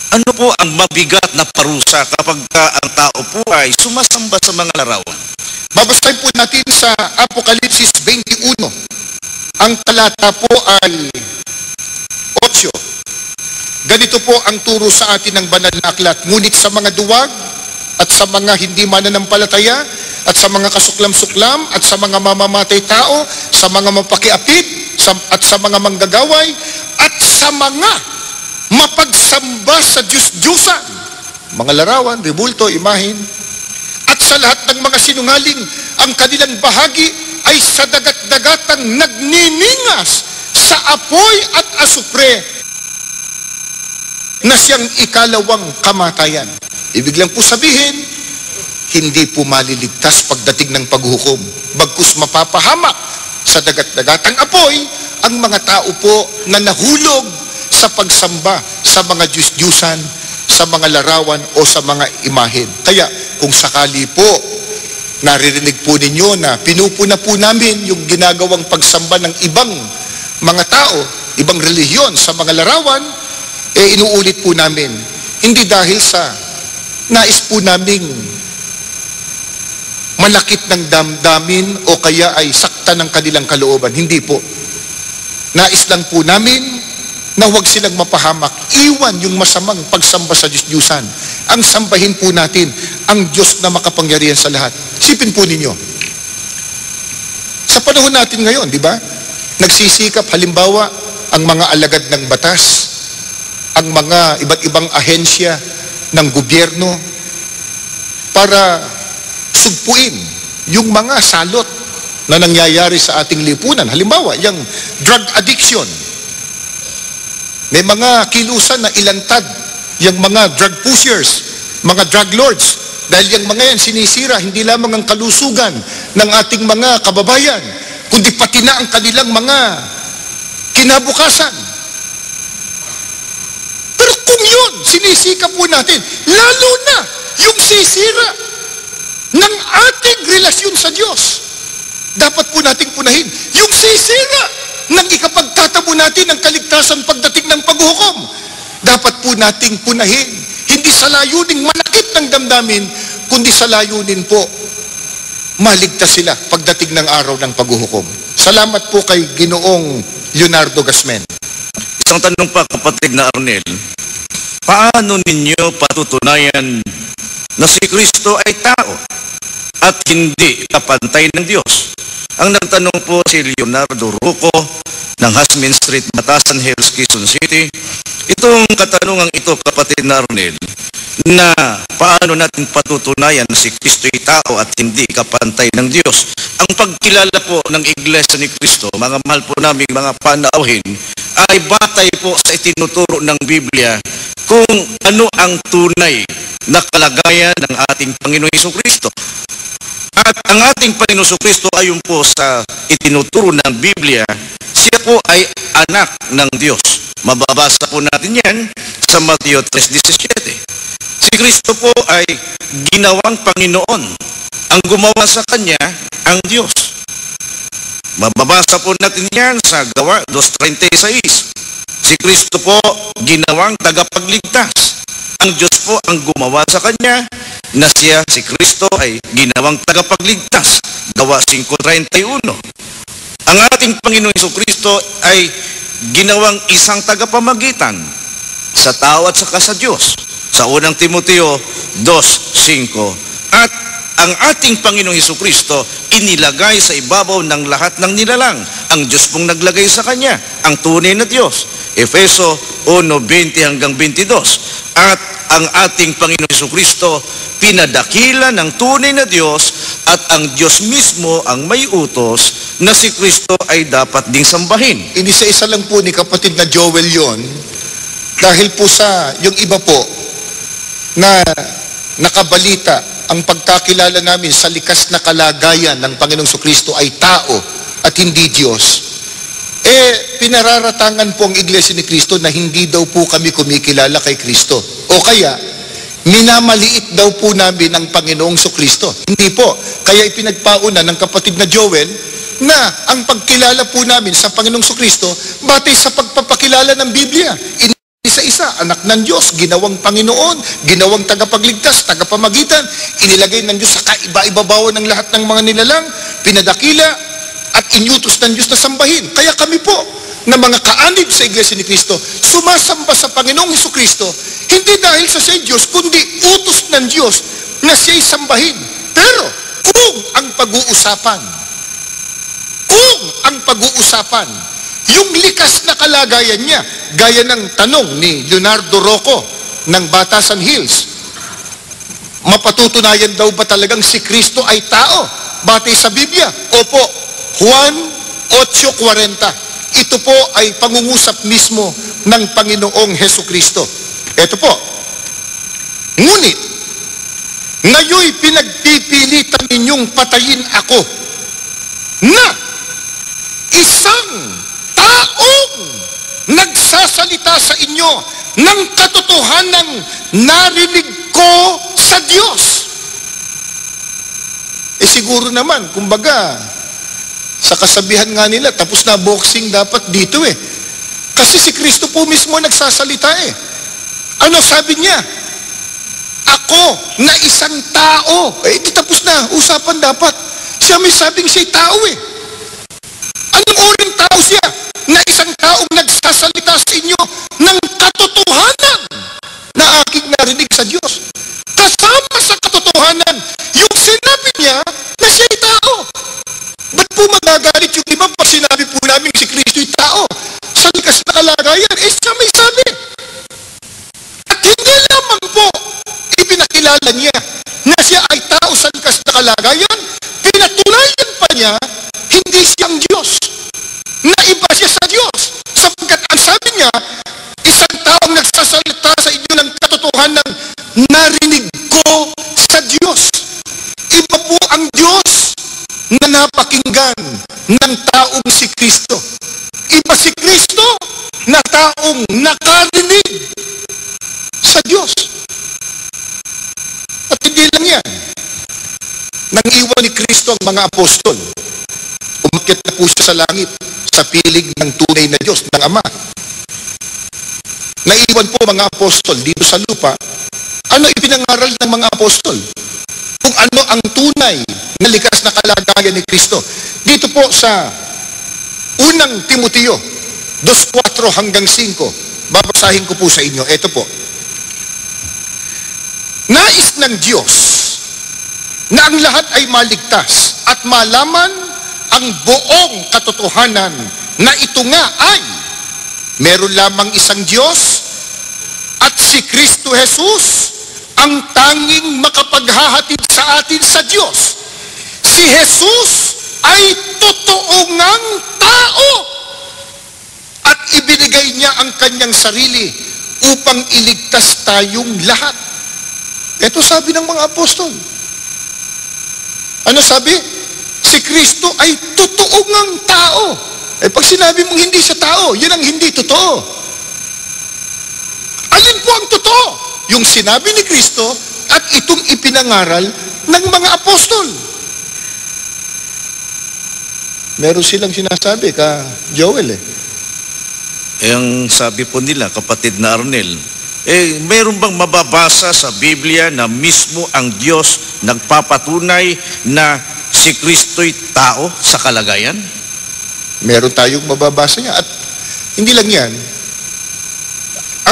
ano po ang mabigat na parusa kapag ang tao po ay sumasamba sa mga larawan? Babasahin po natin sa Apokalipsis 21. Ang talata po ay 8. Ganito po ang turo sa atin ng banal na aklat. Ngunit sa mga duwag at sa mga hindi mananampalataya at sa mga kasuklam-suklam at sa mga mamamatay tao, sa mga mapakiapid at sa mga manggagaway at sa mga mapagsamba sa Diyos-Diyusan, mga larawan, rebulto, imahin, at sa lahat ng mga sinungaling, ang kanilang bahagi ay sa dagat-dagatang nagniningas sa apoy at asupre na siyang ikalawang kamatayan. Ibig lang po sabihin, hindi po maliligtas pagdating ng paghuhukom. Bagkus mapapahamak sa dagat-dagatang apoy ang mga tao po na nahulog sa pagsamba sa mga Diyos-Diyusan, sa mga larawan o sa mga imahen. Kaya kung sakali po naririnig po ninyo na pinupuna po namin yung ginagawang pagsamba ng ibang mga tao, ibang relihiyon sa mga larawan, inuulit po namin. Hindi dahil sa nais po naming manakit ng damdamin o kaya ay sakta ng kanilang kalooban. Hindi po. Nais lang po namin na huwag silang mapahamak. Iwan yung masamang pagsamba sa Diyos-Diyusan. Ang sambahin po natin ang Diyos na makapangyarihan sa lahat. Sipin po ninyo. Sa panahon natin ngayon, di ba? Nagsisikap halimbawa ang mga alagad ng batas, ang mga iba't ibang ahensya ng gobyerno para sugpuin yung mga salot na nangyayari sa ating lipunan. Halimbawa, yung drug addiction. May mga kilusan na ilantad yung mga drug pushers, mga drug lords. Dahil yung mga yan sinisira hindi lamang ang kalusugan ng ating mga kababayan, kundi pati na ang kanilang mga kinabukasan. Pero kung yun, sinisika po natin, lalo na yung sisira ng ating relasyon sa Diyos, dapat po nating punahin yung sisira ng ikapagtatamo natin ng kaligtasan pagdating ng paghuhukom. Dapat po nating punahin, hindi sa layuning manakit ng damdamin, kundi sa layunin po maligtas sila pagdating ng araw ng paghuhukom. Salamat po kay Ginoong Leonardo Gasmen. Isang tanong pa, kapatid na Arnel, paano ninyo patutunayan na si Kristo ay tao at hindi kapantay ng Diyos? Ang nagtanong po si Leonardo Ruco ng Hasmin Street, Batasan Hills, Quezon City. Itong katanungang ito, kapatid na Arnel, na paano natin patutunayan na si Kristo'y tao at hindi kapantay ng Diyos. Ang pagkilala po ng Iglesia ni Kristo, mga mahal po naming mga panauhin, ay batay po sa itinuturo ng Biblia kung ano ang tunay na kalagayan ng ating Panginoong Hesukristo. At ang ating Panginoong Hesukristo ayon po sa itinuturo ng Biblia, siya po ay anak ng Diyos. Mababasa po natin yan sa Mateo 3:17. Si Kristo po ay ginawang Panginoon. Ang gumawa sa Kanya, ang Diyos. Mababasa po natin yan sa Gawa 2:36. Si Kristo po ginawang tagapagligtas. Ang Diyos po ang gumawa sa Kanya na siya, si Kristo, ay ginawang tagapagligtas. Gawa 5:31. Ang ating Panginoong Hesukristo ay ginawang isang tagapamagitan sa tao at saka sa Diyos. Sa unang Timoteo 2:5. At ang ating Panginoong Hesukristo inilagay sa ibabaw ng lahat ng nilalang. Ang Diyos pong naglagay sa Kanya, ang tunay na Diyos. Efeso 1:20-22. At ang ating Panginoong Hesukristo pinadakila ng tunay na Diyos at ang Diyos mismo ang may utos na si Kristo ay dapat ding sambahin. Inisa-isa lang po ni kapatid na Joel yon, dahil po sa yung iba po na nakabalita ang pagkakilala namin sa likas na kalagayan ng Panginoong Hesukristo ay tao at hindi Diyos. Pinararatangan po ang Iglesia ni Kristo na hindi daw po kami kumikilala kay Kristo. O kaya, minamaliit daw po namin ang Panginoong Hesukristo. Hindi po. Kaya ipinagpauna ng kapatid na Joel na ang pagkilala po namin sa Panginoong Hesukristo batay sa pagpapakilala ng Biblia. Isa-isa, anak ng Diyos, ginawang Panginoon, ginawang tagapagligtas, tagapamagitan, inilagay ng Diyos sa kaiba-ibabawan ng lahat ng mga nilalang, pinadakila at inyutos ng Diyos na sambahin. Kaya kami po, na mga kaanib sa Iglesia ni Kristo, sumasamba sa Panginoong Hesukristo, hindi dahil sa siya Diyos, kundi utos ng Diyos na siya'y sambahin. Pero, kung ang pag-uusapan, yung likas na kalagayan niya, gaya ng tanong ni Leonardo Rocco ng Batasan Hills, mapatutunayan daw ba talagang si Kristo ay tao? Batay sa Biblia? Opo, Juan 8:40. Ito po ay pangungusap mismo ng Panginoong Hesukristo. Ito po, ngunit, ngayoy pinagpipilitan ninyong patayin ako na isang taong nagsasalita sa inyo ng katotohanang narinig ko sa Diyos. Siguro naman, kumbaga, sa kasabihan nga nila, tapos na boxing dapat dito Kasi si Kristo po mismo nagsasalita Ano sabi niya? Ako na isang tao. Di tapos na, usapan dapat. Siya may sabing siya'y tao Anong uring tao siya? Na isang taong nagsasalita sa inyo ng katotohanan na aking narinig sa Diyos. Kasama sa katotohanan, yung sinabi niya na siya'y tao. Ba't po magagalit yung iba pag sinabi po namin si Kristo'y tao? Sa likas na kalagayan, siya may sabi. At hindi lamang po ipinakilala niya na siya ay tao sa likas na kalagayan, pinatunayan pa niya hindi siyang Diyos. Na iba siya sa Diyos. Sapagkat ang sabi niya, isang taong nagsasalita sa inyo ng katotohanan narinig ko sa Diyos. Iba po ang Diyos na napakinggan ng taong si Kristo. Iba si Kristo na taong nakarinig sa Diyos. At hindi lang yan. Nang iwan ni Kristo ang mga apostol, umakyat na po siya sa langit sa piling ng tunay na Diyos, ng Ama. Naiwan po mga apostol dito sa lupa. Ano ipinangaral ng mga apostol? Kung ano ang tunay na likas na kalagayan ni Kristo. Dito po sa unang Timoteo 2:4-5, babasahin ko po sa inyo. Ito po. Nais ng Diyos na ang lahat ay maligtas at malaman ang buong katotohanan na ito nga ay meron lamang isang Diyos at si Kristo Jesus ang tanging makapaghahatid sa atin sa Diyos. Si Jesus ay totoo ngang tao at ibinigay niya ang kanyang sarili upang iligtas tayong lahat. Ito sabi ng mga apostol. Ano sabi? Si Kristo ay totoo ngang tao. Pag sinabi mong hindi siya tao, yun ang hindi totoo. Alin po ang totoo? Yung sinabi ni Kristo at itong ipinangaral ng mga apostol. Meron silang sinasabi ka, Joel Ang sabi po nila, kapatid na Arnel, mayroon bang mababasa sa Biblia na mismo ang Diyos nagpapatunay na si Kristo'y tao sa kalagayan? Meron tayong mababasa niya. At hindi lang yan,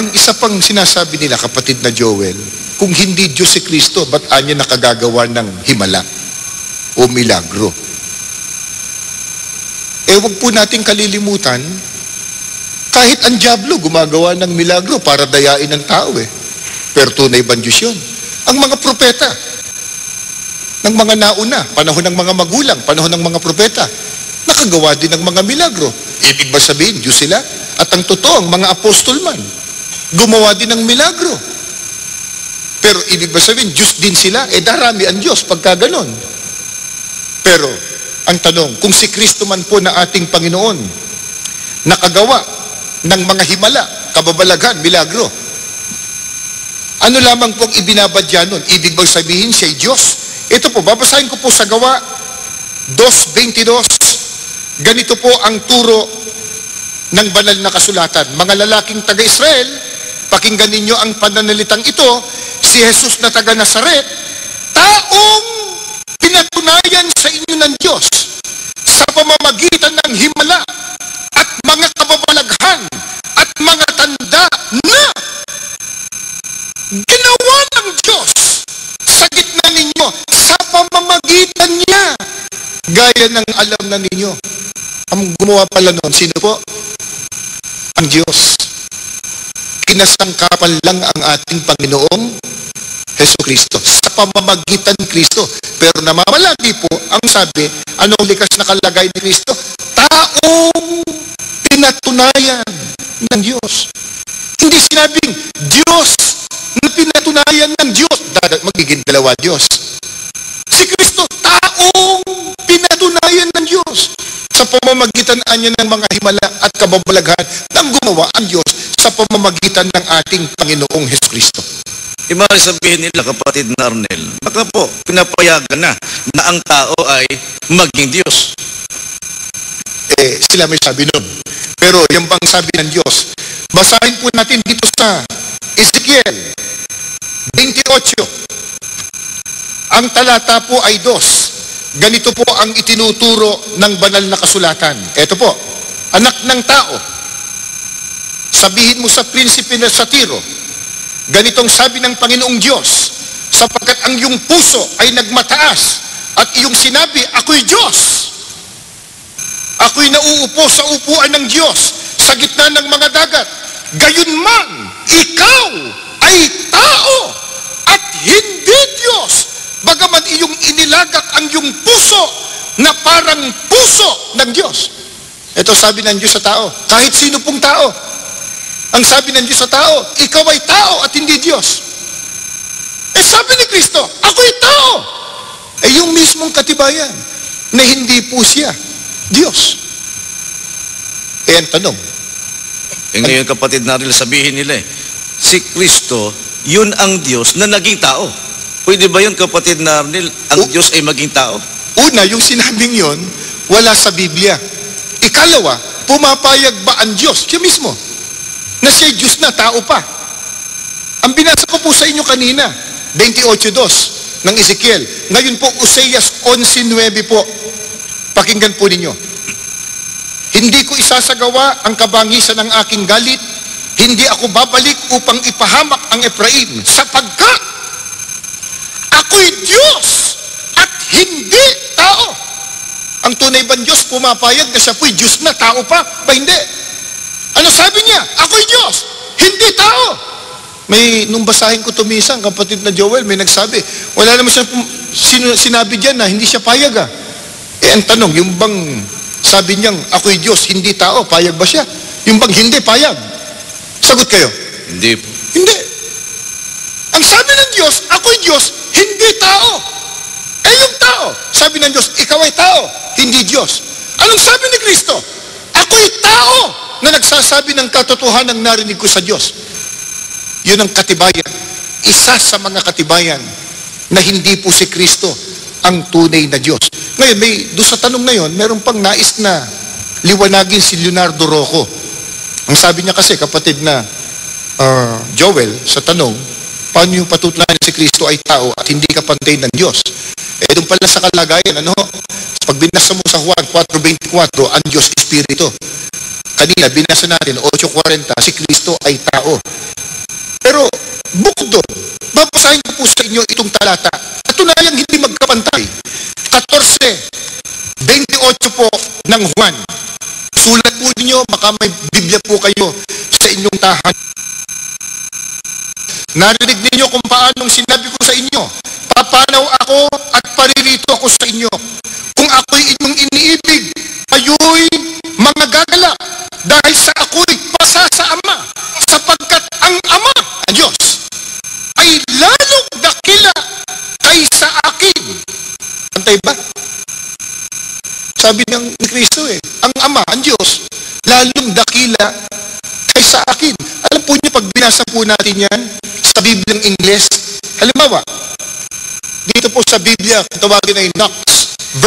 ang isa pang sinasabi nila, kapatid na Joel, kung hindi Diyos si Kristo, ba't anya nakagagawa ng himala o milagro? Huwag po nating kalilimutan, kahit ang dyablo gumagawa ng milagro para dayain ng tao Pero tunay bang Diyos yun? Ang mga propeta, ng mga nauna, panahon ng mga magulang, panahon ng mga propeta, nakagawa din ng mga milagro. Ibig ba sabihin, Diyos sila? At ang totoo, ang mga apostol man, gumawa din ng milagro. Pero ibig ba sabihin, Diyos din sila? Darami ang Diyos pagka ganon. Pero, ang tanong, kung si Kristo man po na ating Panginoon, nakagawa ng mga himala, kababalaghan, milagro, ano lamang pong ibinabadya nun? Ibig bang sabihin siya'y Diyos? Ito po, babasahin ko po sa Gawa 2:22. Ganito po ang turo ng banal na kasulatan. Mga lalaking taga-Israel, pakinggan ninyo ang pananalitang ito. Si Jesus na taga Nazaret, taong pinatunayan sa inyo ng Diyos sa pamamagitan ng himala at mga kababalaghan at mga tanda na ginawa ng Diyos sa gitna ninyo sa pamamagitan niya, gaya ng alam na ninyo. Ang gumawa pala noon, sino po? Ang Diyos. Kinasangkapan lang ang ating Panginoong Jesucristo sa pamamagitan ni Kristo. Pero namamalagi po, ang sabi, anong likas na kalagay ni Kristo? Taong pinatunayan ng Diyos. Hindi sinabing Diyos na pinatunayan ng Diyos. Magiging dalawa Diyos. Si Kristo, taong pinatunayan ng Diyos sa pamamagitan niya ng mga himala at kababalaghan ng gumawa ang Diyos sa pamamagitan ng ating Panginoong Jesucristo. Imari sabihin nila, kapatid na Arnel, baka po, pinapayagan na ang tao ay maging Diyos. Sila may sabi nun. Pero yung bang sabi ng Diyos, basahin po natin dito sa Ezekiel 28. Ang talata po ay 2. Ganito po ang itinuturo ng banal na kasulatan. Ito po, anak ng tao, sabihin mo sa prinsipe na sa Tiro, ganitong sabi ng Panginoong Diyos, sapagkat ang iyong puso ay nagmataas at iyong sinabi, ako'y Diyos. Ako'y nauupo sa upuan ng Diyos sa gitna ng mga dagat. Gayunman, ikaw ay tao at hindi Diyos. Bagaman iyong inilagak ang iyong puso na parang puso ng Diyos. Ito sabi ng Diyos sa tao, kahit sino pong tao. Ang sabi ng Diyos sa tao, ikaw ay tao at hindi Diyos. Sabi ni Kristo, ako'y tao. Yung mismong katibayan na hindi po siya Diyos. Ang tanong. Ngayon, kapatid na rin sabihin nila, si Kristo, yun ang Diyos na naging tao. Pwede ba yun, kapatid na Arnel, ang Diyos ay maging tao? Una, yung sinabing yun, wala sa Biblia. Ikalawa, pumapayag ba ang Diyos? Siya mismo. Na siya Diyos na, tao pa. Ang binasa ko po sa inyo kanina, 28:2 ng Ezekiel. Ngayon po, Oseas 11:9 po. Pakinggan po ninyo. Hindi ko isasagawa ang kabangisan ng aking galit. Hindi ako babalik upang ipahamak ang Ephraim, sapagkat ako'y Diyos at hindi tao. Ang tunay bang Diyos pumapayag na siya po'y Diyos na, tao pa? Ba hindi? Ano sabi niya? Ako'y Diyos, hindi tao. nung basahin ko tumisang, kapatid na Joel, may nagsabi, wala naman siya sinabi diyan na hindi siya payag ah. Ang tanong, yung bang sabi niyang, ako'y Diyos, hindi tao, payag ba siya? Yung bang hindi, payag? Sagot kayo. Hindi po. Hindi. Ang sabi ng Diyos, ako'y Diyos, hindi tao. Yung tao, sabi ng Diyos, ikaw ay tao, hindi Diyos. Anong sabi ni Kristo? Ako'y tao na nagsasabi ng katotohanan ng narinig ko sa Diyos. Yun ang katibayan. Isa sa mga katibayan na hindi po si Kristo ang tunay na Diyos. Ngayon, doon sa tanong na yun, meron pang nais na liwanagin si Leonardo Rocco. Ang sabi niya kasi, kapatid na Joel, sa tanong, paano yung patutunayan si Kristo ay tao at hindi ka pantay ng Diyos? Doon pala sa kalagayan, pag binasa mo sa Juan 4:24, ang Diyos Espiritu. Kanina, binasa natin, 8:40, si Kristo ay tao. Pero, bukod doon, babasahin ko po sa inyo itong talata. Katunayang hindi magkapantay. 14:28 po ng Juan. Sulat po ninyo, baka may Biblia po kayo sa inyong tahanan. Narinig ninyo kung paanong sinabi ko sa inyo, papanaw ako at paririto ako sa inyo. Kung ako'y inyong iniibig, kayo'y mga gagala dahil sa ako'y pasa sa Ama, sapagkat ang Ama, ang Diyos, ay lalong dakila kaysa akin. Antay ba? Sabi ng Kristo ang Ama, ang Diyos, lalong dakila kaysa akin. Alam po niyo, pag binasa po natin yan sa Bibliang Ingles, halimbawa, dito po sa Biblia, kung tawagin ay Knox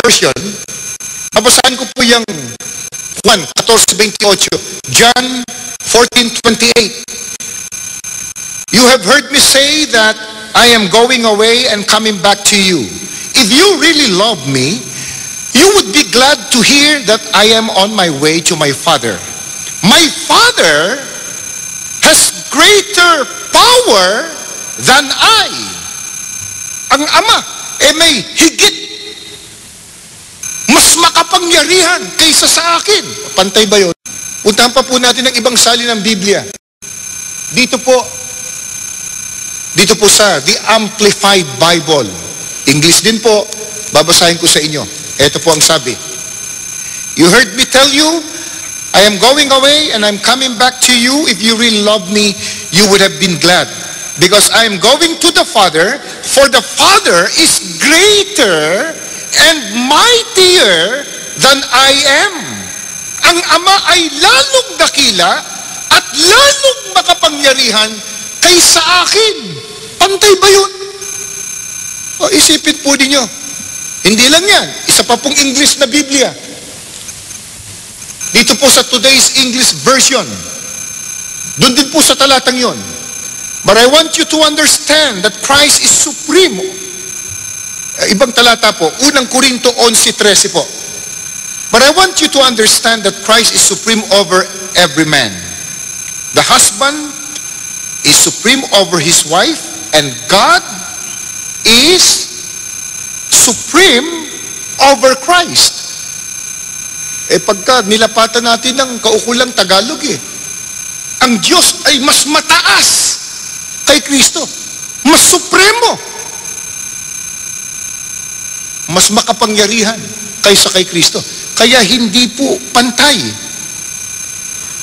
version, mabasahin ko po yung Juan 14:28, John 14:28. You have heard me say that I am going away and coming back to you. If you really love me, you would be glad to hear that I am on my way to my Father. My Father has greater power than I. Ang Ama, may higit, mas makapangyarihan kaysa sa akin. Pantay ba yun? Puntahan pa po natin ang ibang salin ng Biblia. Dito po sa The Amplified Bible. English din po, babasahin ko sa inyo. Ito po ang sabi. You heard me tell you, I am going away and I'm coming back to you. If you really love me, you would have been glad. Because I am going to the Father, for the Father is greater and mightier than I am. Ang Ama ay lalong dakila at lalong makapangyarihan kaysa akin. Pantay ba yun? Isipin po ninyo. Hindi lang yan. Isa pa pong English na Biblia. Dito po sa today's English version. Doon din po sa talatang yon. But I want you to understand that Christ is supreme. Ibang talata po, unang Korinto 11:13 po. But I want you to understand that Christ is supreme over every man. The husband is supreme over his wife, and God is supreme over Christ. Pagka nilapatan natin ng kaukulang Tagalog ang Diyos ay mas mataas kay Kristo. Mas supremo. Mas makapangyarihan kaysa kay Kristo. Kaya hindi po pantay.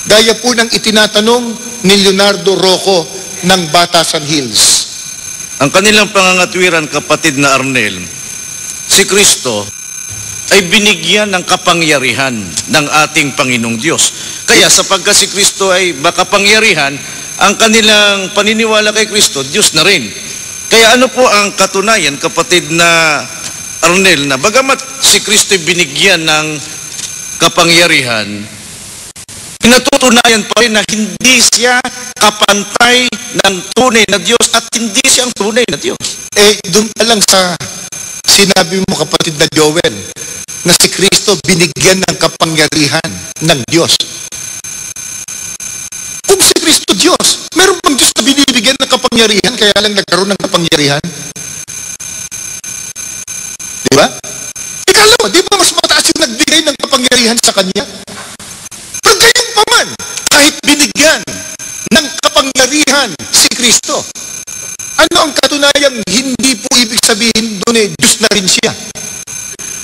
Gaya po ng itinatanong ni Leonardo Rocco ng Batasan Hills. Ang kanilang pangangatwiran, kapatid na Arnel, si Kristo ay binigyan ng kapangyarihan ng ating Panginoong Diyos. Kaya sapagkat si Kristo ay makapangyarihan, ang kanilang paniniwala kay Kristo, Diyos na rin. Kaya ano po ang katunayan, kapatid na Arnel, na bagamat si Kristo ay binigyan ng kapangyarihan, pinatutunayan pa rin na hindi siya kapantay ng tunay na Diyos at hindi siya ang tunay na Diyos. Doon pa lang sa sinabi mo, kapatid na Joel, na si Kristo binigyan ng kapangyarihan ng Diyos. Kung si Kristo Diyos, meron bang Diyos na binibigyan ng kapangyarihan kaya lang nagkaroon ng kapangyarihan? Di ba? Ikala mo, di ba mas mataas yung nagbigay ng kapangyarihan sa Kanya? Pero gayon pa man, kahit binigyan ng kapangyarihan si si Kristo. Ano ang katunayang hindi po ibig sabihin doon Diyos na rin siya?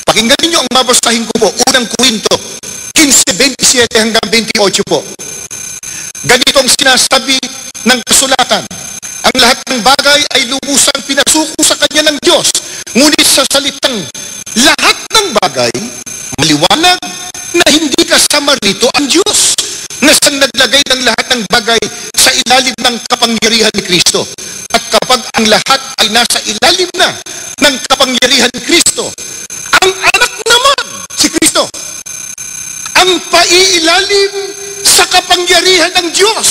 Pakinggan ninyo ang babasahin ko po, unang Korinto, 15:27 hanggang 28 po. Ganito ang sinasabi ng kasulatan. Ang lahat ng bagay ay lubusang pinasuko sa kanya ng Diyos. Ngunit sa salitang lahat ng bagay, maliwanag na hindi kasama rito ang Diyos na siyang naglagay ng lahat ng bagay sa ilalim ng kapangyarihan ni Kristo. At kapag ang lahat ay nasa ilalim na ng kapangyarihan ni Kristo, ang anak naman, si Kristo, ang paiilalim sa kapangyarihan ng Diyos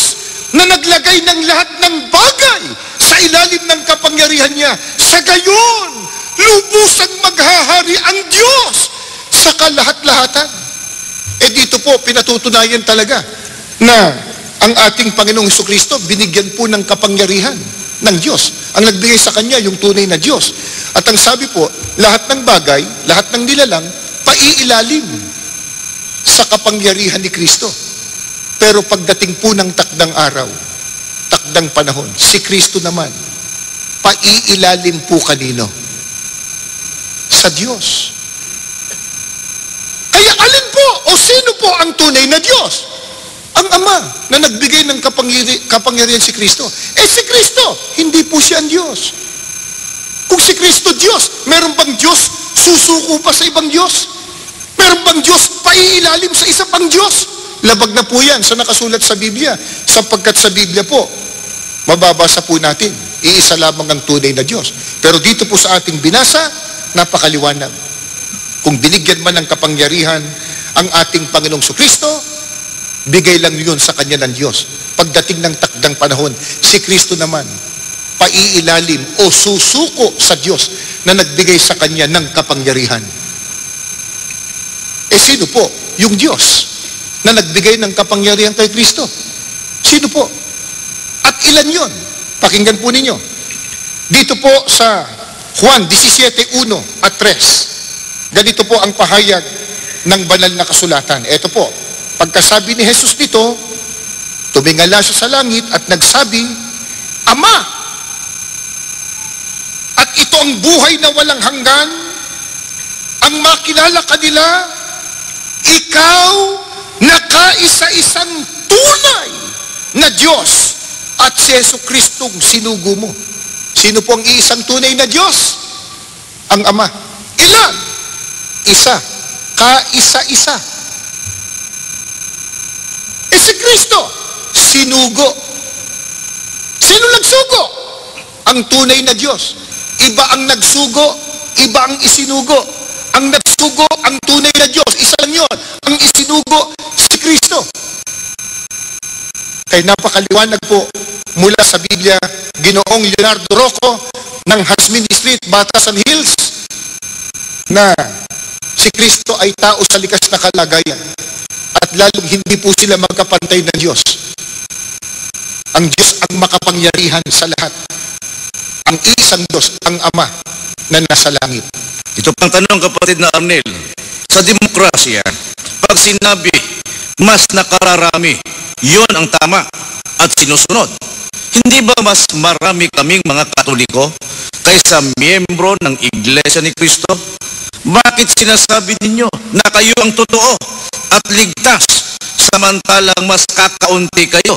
na naglagay ng lahat ng bagay sa ilalim ng kapangyarihan niya. Sa gayon, lubusang maghahari ang Diyos sa kalahat-lahatan. Dito po, pinatutunayan talaga na ang ating Panginoong Jesucristo binigyan po ng kapangyarihan ng Diyos. Ang nagbigay sa Kanya, yung tunay na Diyos. At ang sabi po, lahat ng bagay, lahat ng nilalang, paiilalim sa kapangyarihan ni Kristo. Pero pagdating po ng takdang araw, takdang panahon, si Kristo naman, paiilalim po kanino? Sa Diyos. Kaya alin po o sino po ang tunay na Diyos? Ang Ama na nagbigay ng kapangyarihan si Kristo. Si Kristo, hindi po siya ang Diyos. Kung si Kristo Diyos, meron bang Diyos susuko pa sa ibang Diyos? Meron bang Diyos paiilalim sa isa pang Diyos? Labag na po yan sa nakasulat sa Biblia. Sapagkat sa Biblia po, mababasa po natin, iisa lamang ang tunay na Diyos. Pero dito po sa ating binasa, napakaliwanag. Kung binigyan man ng kapangyarihan ang ating Panginoong Kristo, bigay lang yun sa Kanya ng Diyos. Pagdating ng takdang panahon, si Kristo naman, paiilalim o susuko sa Diyos na nagbigay sa Kanya ng kapangyarihan. Sino po? Yung Diyos na nagbigay ng kapangyarihan kay Kristo. Sino po? At ilan yon? Pakinggan po ninyo. Dito po sa Juan 17:1 at 3. Ganito po ang pahayag ng banal na kasulatan. Ito po, pagkasabi ni Jesus dito, tumingala siya sa langit at nagsabi, Ama! At ito ang buhay na walang hanggan, ang makilala kanila, ikaw na kaisa-isang tunay na Diyos at si Jesucristong sinugo mo. Sino po ang iisang tunay na Diyos? Ang Ama. Ilan? Isa. Kaisa-isa. Si Kristo, sinugo. Sino nagsugo? Ang tunay na Diyos. Iba ang nagsugo, iba ang isinugo. Ang nagsugo, ang tunay na Diyos. Isa lang yun. Ang isinugo, si Kristo. Kaya napakaliwanag po mula sa Biblia, Ginoong Leonardo Rocco ng Hasmin Street, Batasan Hills, na si Kristo ay tao sa likas na kalagayan at lalong hindi po sila magkapantay ng Diyos. Ang Diyos ang makapangyarihan sa lahat. Ang isang Diyos, ang Ama na nasa langit. Ito pang tanong, kapatid na Arnel. Sa demokrasya, pag sinabi, mas nakararami, yun ang tama at sinusunod. Hindi ba mas marami kaming mga Katoliko kaysa miyembro ng Iglesia ni Kristo? Bakit sinasabi ninyo na kayo ang totoo at ligtas samantalang mas kakaunti kayo?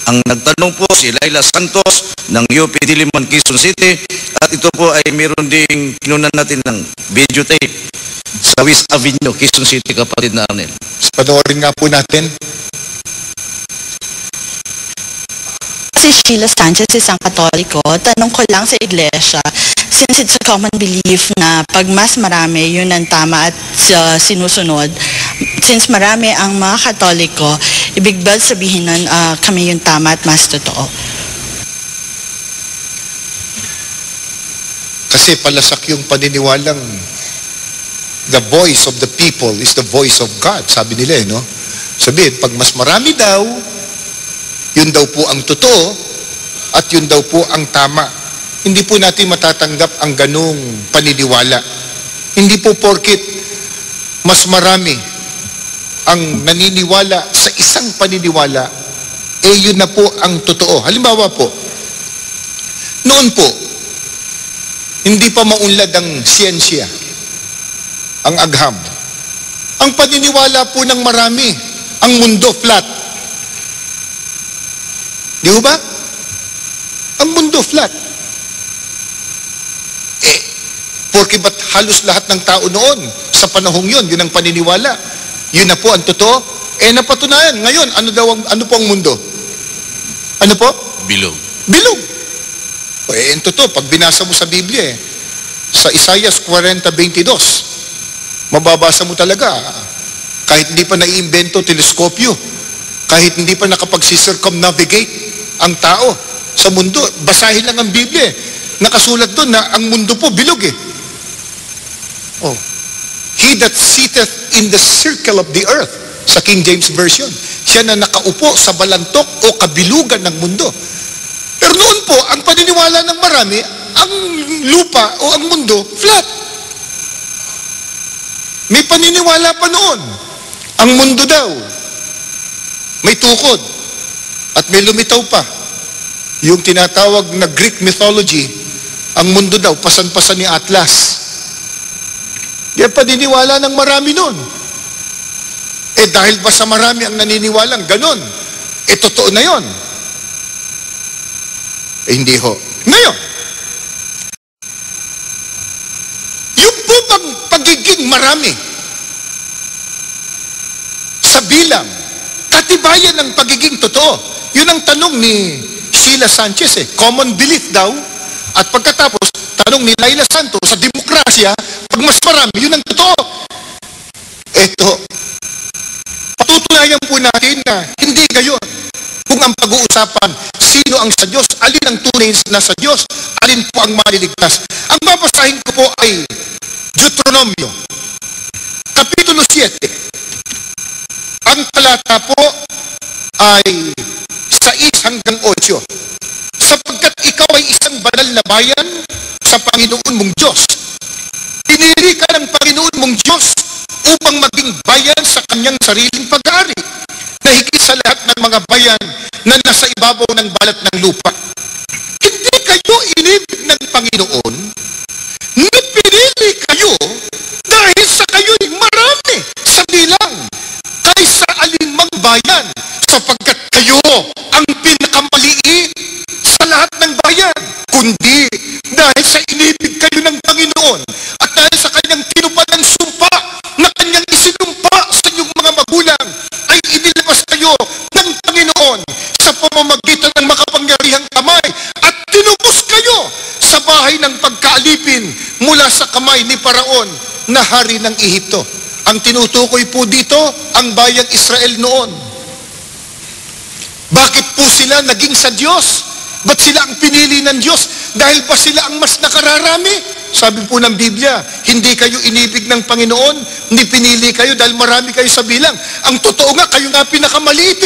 Ang nagtanong po si Laila Santos ng UP Diliman, Quezon City, at ito po ay meron ding kinunan natin ng videotape sa West Avenue, Quezon City, kapatid na Arnel. Panoorin nga po natin. Si Sheila Sanchez, isang Katoliko, tanong ko lang sa iglesia, since it's a common belief na pag mas marami, yun ang tama at sinusunod, since marami ang mga Katoliko, ibig ba sabihin nun kami yung tama at mas totoo? Kasi palasak yung paniniwalang the voice of the people is the voice of God. Sabi nila, no? Sabihin, pag mas marami daw, yun daw po ang totoo at yun daw po ang tama. Hindi po natin matatanggap ang ganung paniniwala. Hindi po porkit mas marami ang naniniwala sa isang paniniwala, yun na po ang totoo. Halimbawa po, Noon po, hindi pa maunlad ang siyensya, ang agham. Ang paniniwala po ng marami, ang mundo flat. Di ba? Ang mundo flat. Porque ba't halos lahat ng tao noon, sa panahong yun ang paniniwala. Yun na po ang totoo. Napatunayan. Ngayon, ano po ang mundo? Ano po? Bilog. Bilog. Ang totoo, pag binasa mo sa Biblia, sa Isaiah 40:22, mababasa mo talaga, kahit hindi pa naiimbento teleskopyo, kahit hindi pa nakapag-circumnavigate ang tao sa mundo, basahin lang ang Biblia. Nakasulat doon na ang mundo po bilog He that sitteth in the circle of the earth, sa King James Version, siya na nakaupo sa balantok o kabilugan ng mundo. Pero noon po, ang paniniwala ng marami, ang lupa o ang mundo, flat. May paniniwala pa noon. Ang mundo daw, may tukod at may lumitaw pa. Yung tinatawag na Greek mythology, ang mundo daw, pasan-pasan ni Atlas. Yan paniniwala ng marami noon. Dahil ba sa marami ang naniniwalang ganon, totoo na yon? Hindi ho. Ngayon, yung po bang pagiging marami sa bilang, katibayan ng pagiging totoo? Yun ang tanong ni Sheila Sanchez Common belief daw. At pagkatapos, tanong ni Laila Santos sa demokrasya, pag mas marami, yun ang totoo. Patutunayan po natin na hindi gayon. Kung ang pag-uusapan, sino ang sa Diyos, alin ang tunay na sa Diyos, alin po ang maliligtas. Ang babasahin ko po ay Deuteronomio, Kapitulo 7. Ang talata po ay 6 hanggang 8. Sapagkat ikaw ay isang banal na bayan sa Panginoon mong Diyos. Pinili ka ng Panginoon mong Diyos upang maging bayan sa kanyang sariling pag-aari, na higit sa lahat ng mga bayan na nasa ibabaw ng balat ng lupa. Hindi kayo inibig ng Panginoon, pinili kayo dahil sa kayo'y marami sa bilang kaysa alinmang bayan, sapagkat kayo ang pinakamaliit sa lahat ng bayan, kundi dahil sa inibig kayo ng Panginoon at dahil sa kanyang tinupad ng sumpa na kanyang isinumpa sa inyong mga magulang, ay inilabas kayo ng Panginoon sa pamamagitan ng makapangyarihang kamay at tinubos kayo sa bahay ng pagkaalipin mula sa kamay ni Paraon na hari ng Ehipto. Ang tinutukoy po dito, ang bayang Israel noon. Bakit po sila naging sa Diyos? Ba't sila ang pinili ng Diyos? Dahil ba sila ang mas nakararami? Sabi po ng Biblia, hindi kayo inibig ng Panginoon, hindi pinili kayo dahil marami kayo sa bilang. Ang totoo nga, kayo nga pinakamaliit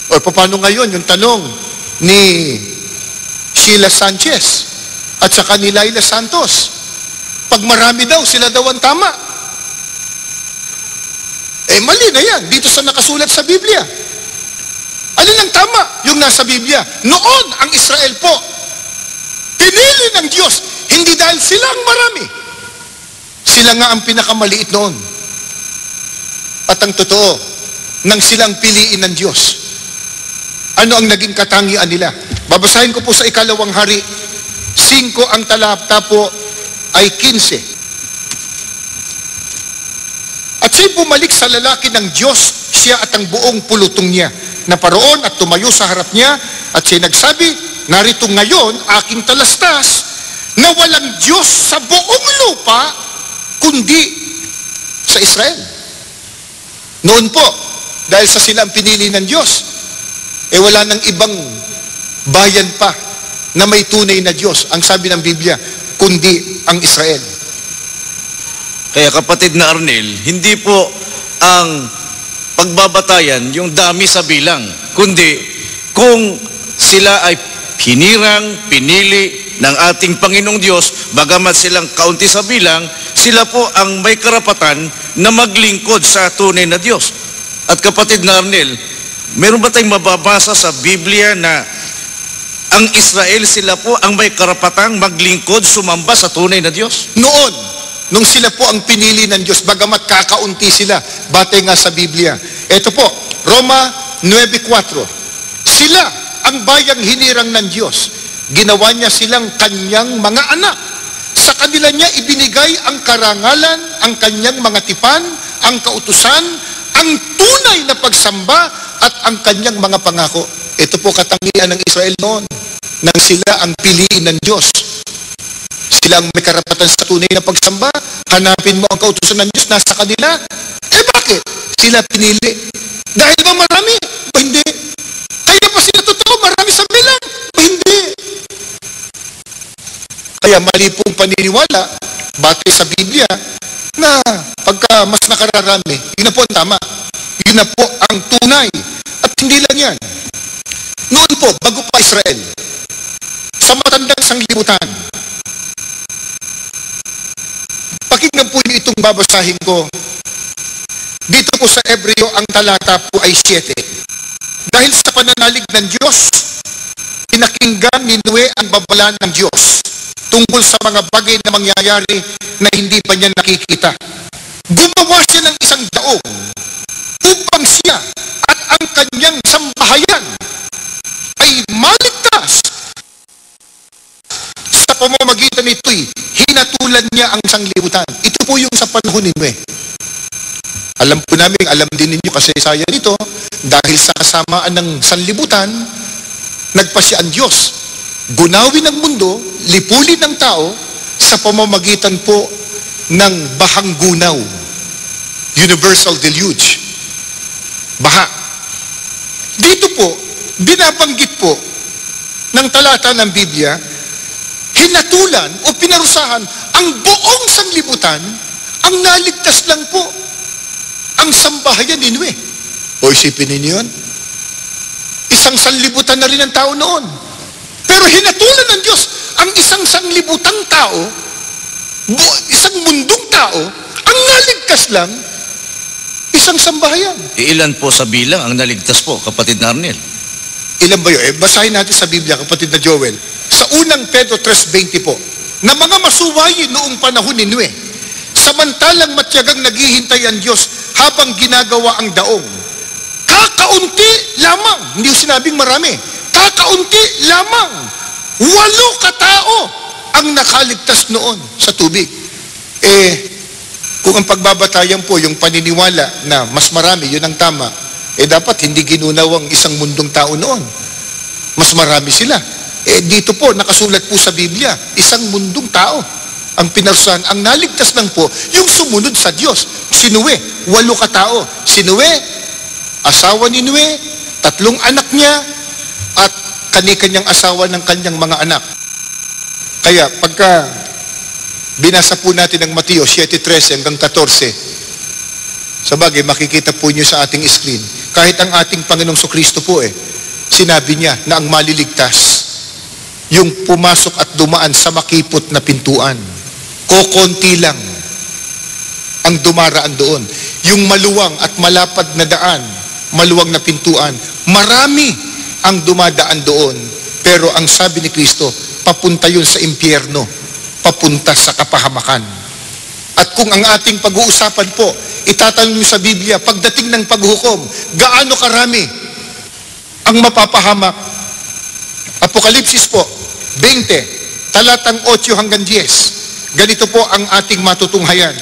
O paano ngayon yung tanong ni Sheila Sanchez at saka ni Laila Santos? Pag marami daw, sila daw ang tama. Mali na yan, dito sa nakasulat sa Biblia. Alin ang tama? Yung nasa Biblia. Noon, ang Israel po, pinili ng Diyos, hindi dahil sila ang marami. Sila nga ang pinakamaliit noon. At ang totoo, nang silang piliin ng Diyos, ano ang naging katangian nila? Babasahin ko po sa 2 Hari, 5 ang talata po ay 15. At siya'y bumalik sa lalaki ng Diyos, siya at ang buong pulutong niya, na Paraon at tumayo sa harap niya, at siya'y nagsabi, narito ngayon aking talastas, na walang Diyos sa buong lupa, kundi sa Israel. Noon po, dahil sa silang pinili ng Diyos, wala nang ibang bayan pa na may tunay na Diyos, ang sabi ng Biblia, kundi ang Israel. Kaya kapatid na Arnel, hindi po ang pagbabatayan yung dami sa bilang, kundi kung sila ay pinili ng ating Panginoong Diyos, bagamat silang kaunti sa bilang, sila po ang may karapatan na maglingkod sa tunay na Diyos. At kapatid na Arnel, meron ba tayong mababasa sa Biblia na Ang Israel, sila po ang may karapatang maglingkod, sumamba sa tunay na Diyos. Noon, nung sila po ang pinili ng Diyos, bagamat kakaunti sila, batay nga sa Biblia. Ito po, Roma 9:4. Sila ang bayang hinirang ng Diyos. Ginawa niya silang kanyang mga anak. Sa kanila niya ibinigay ang karangalan, ang kanyang mga tipan, ang kautusan, ang tunay na pagsamba at ang kanyang mga pangako. Ito po katangian ng Israel noon, nang sila ang piliin ng Diyos. Sila ang may karapatan sa tunay na pagsamba. Hanapin mo ang kautusan ng Diyos, nasa kanila. Eh bakit? Sila pinili. Dahil ba marami? O hindi? Kaya pa sila totoo, marami sa bilang? O hindi? Kaya mali pong paniniwala, batay sa Biblia, na pagka mas nakararami, yun na po ang tama. Yun na po ang tunay. At hindi lang yan. Noon po, bago pa Israel, sa matandang sanglibutan, pakinggan po niyo itong babasahin ko. Dito po sa Hebreo, ang talata po ay 7. Dahil sa pananalig ng Diyos, pinakinggan ni Noe ang babala ng Diyos tungkol sa mga bagay na mangyayari na hindi pa niya nakikita. Gumawa siya ng isang daong upang siya at ang kanyang sambahayan ay maligtas. Sa pamamagitan nito'y hinatulan niya ang sanglibutan. Ito po yung sa panahon ni Noe. Alam po namin, alam din ninyo kasaysayan nito, dahil sa kasamaan ng sanlibutan, nagpasya ang Diyos. Gunawin ang mundo, lipulin ang tao sa pamamagitan po ng bahang gunaw. Universal deluge. Baha. Dito po, binabanggit po ng talata ng Biblia, hinatulan o pinarusahan ang buong sanglibutan, ang naligtas lang po ang sambahayan ni Noe. O isipin ninyo yun? Isang sanlibutan na rin ang tao noon. Pero hinatulan ng Diyos ang isang sanlibutang tao, isang mundong tao, ang naligtas lang, isang sambahayan. Ilan po sa bilang ang naligtas po, kapatid na Arnel? Ilan ba yun? Basahin natin sa Biblia, kapatid na Joel. Sa unang Pedro 3:20 po, na mga masuwayi noong panahon ni Noe, samantalang matyagang naghihintay ang Diyos habang ginagawa ang daong. Kakaunti lamang, hindi sinabing marami, kakaunti lamang, 8 katao ang nakaligtas noon sa tubig. Kung ang pagbabatayan po, yung paniniwala na mas marami, yun ang tama, dapat hindi ginunaw ang isang mundong tao noon. Mas marami sila. Dito po, nakasulat po sa Biblia, isang mundong tao ang pinarusahan. Ang naligtas lang po, yung sumunod sa Diyos. Si Noe, 8 katao. Si Noe, asawa ni Noe, 3 anak niya, at kani-kanyang asawa ng kanyang mga anak. Kaya, pagka binasa po natin ang Mateo 7:13 hanggang 14, sabagay, makikita po niyo sa ating screen, kahit ang ating Panginoong Kristo po sinabi niya na ang maliligtas, yung pumasok at dumaan sa makipot na pintuan. Kokonti lang ang dumaraan doon. Yung maluwang at malapad na daan, maluwang na pintuan, marami ang dumadaan doon. Pero ang sabi ni Kristo, papunta yun sa impyerno, papunta sa kapahamakan. At kung ang ating pag-uusapan po, itatanong niyo sa Biblia, pagdating ng paghukom, gaano karami ang mapapahamak? Apokalipsis po, 20, talatang 8 hanggang 10. Ganito po ang ating matutunghayan.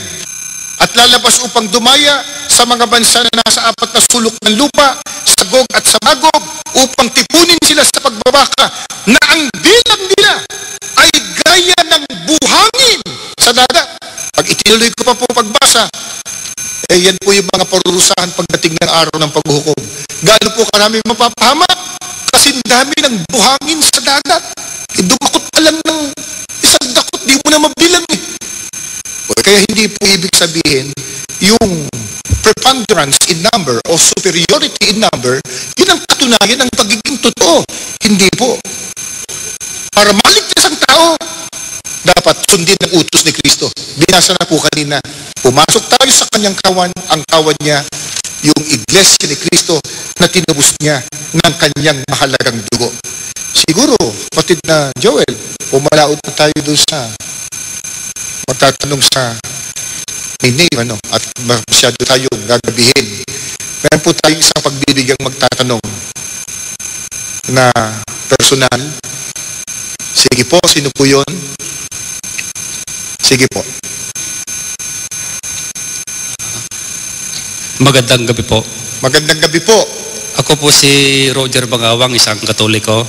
At lalabas upang dumaya sa mga bansa na nasa 4 na sulok ng lupa, sa Gog at sa Magog, upang tipunin sila sa pagbabaka, na ang bilang nila ay gaya ng buhangin sa dagat. Pag itinuloy ko pa po pagbasa, yan po yung mga parurusahan pagdating ng araw ng paghukom. Gaano po karami mapapahamak? Kasi dami ng buhangin sa dagat. Dumakot pa lang ng isang dakot, di mo na mabilang Kaya hindi po ibig sabihin, yung preponderance in number o superiority in number, yun ang katunayan ng pagiging totoo. Hindi po. Para maligtas ang tao, dapat sundin ang utos ni Kristo. Binasa na po kanina. Pumasok tayo sa kanyang kawan, ang kawan niya, yung iglesia ni Kristo na tinubos niya ng kanyang mahalagang dugo. Siguro, kapatid na Joel, pumalaot na tayo doon sa magtatanong sa name, at masyado tayong gagabihin. Meron po tayong isang pagbibigang magtatanong na personal. Sige po, sino po yun? Sige po. Magandang gabi po. Magandang gabi po. Ako po si Roger Bangawang, isang Katoliko.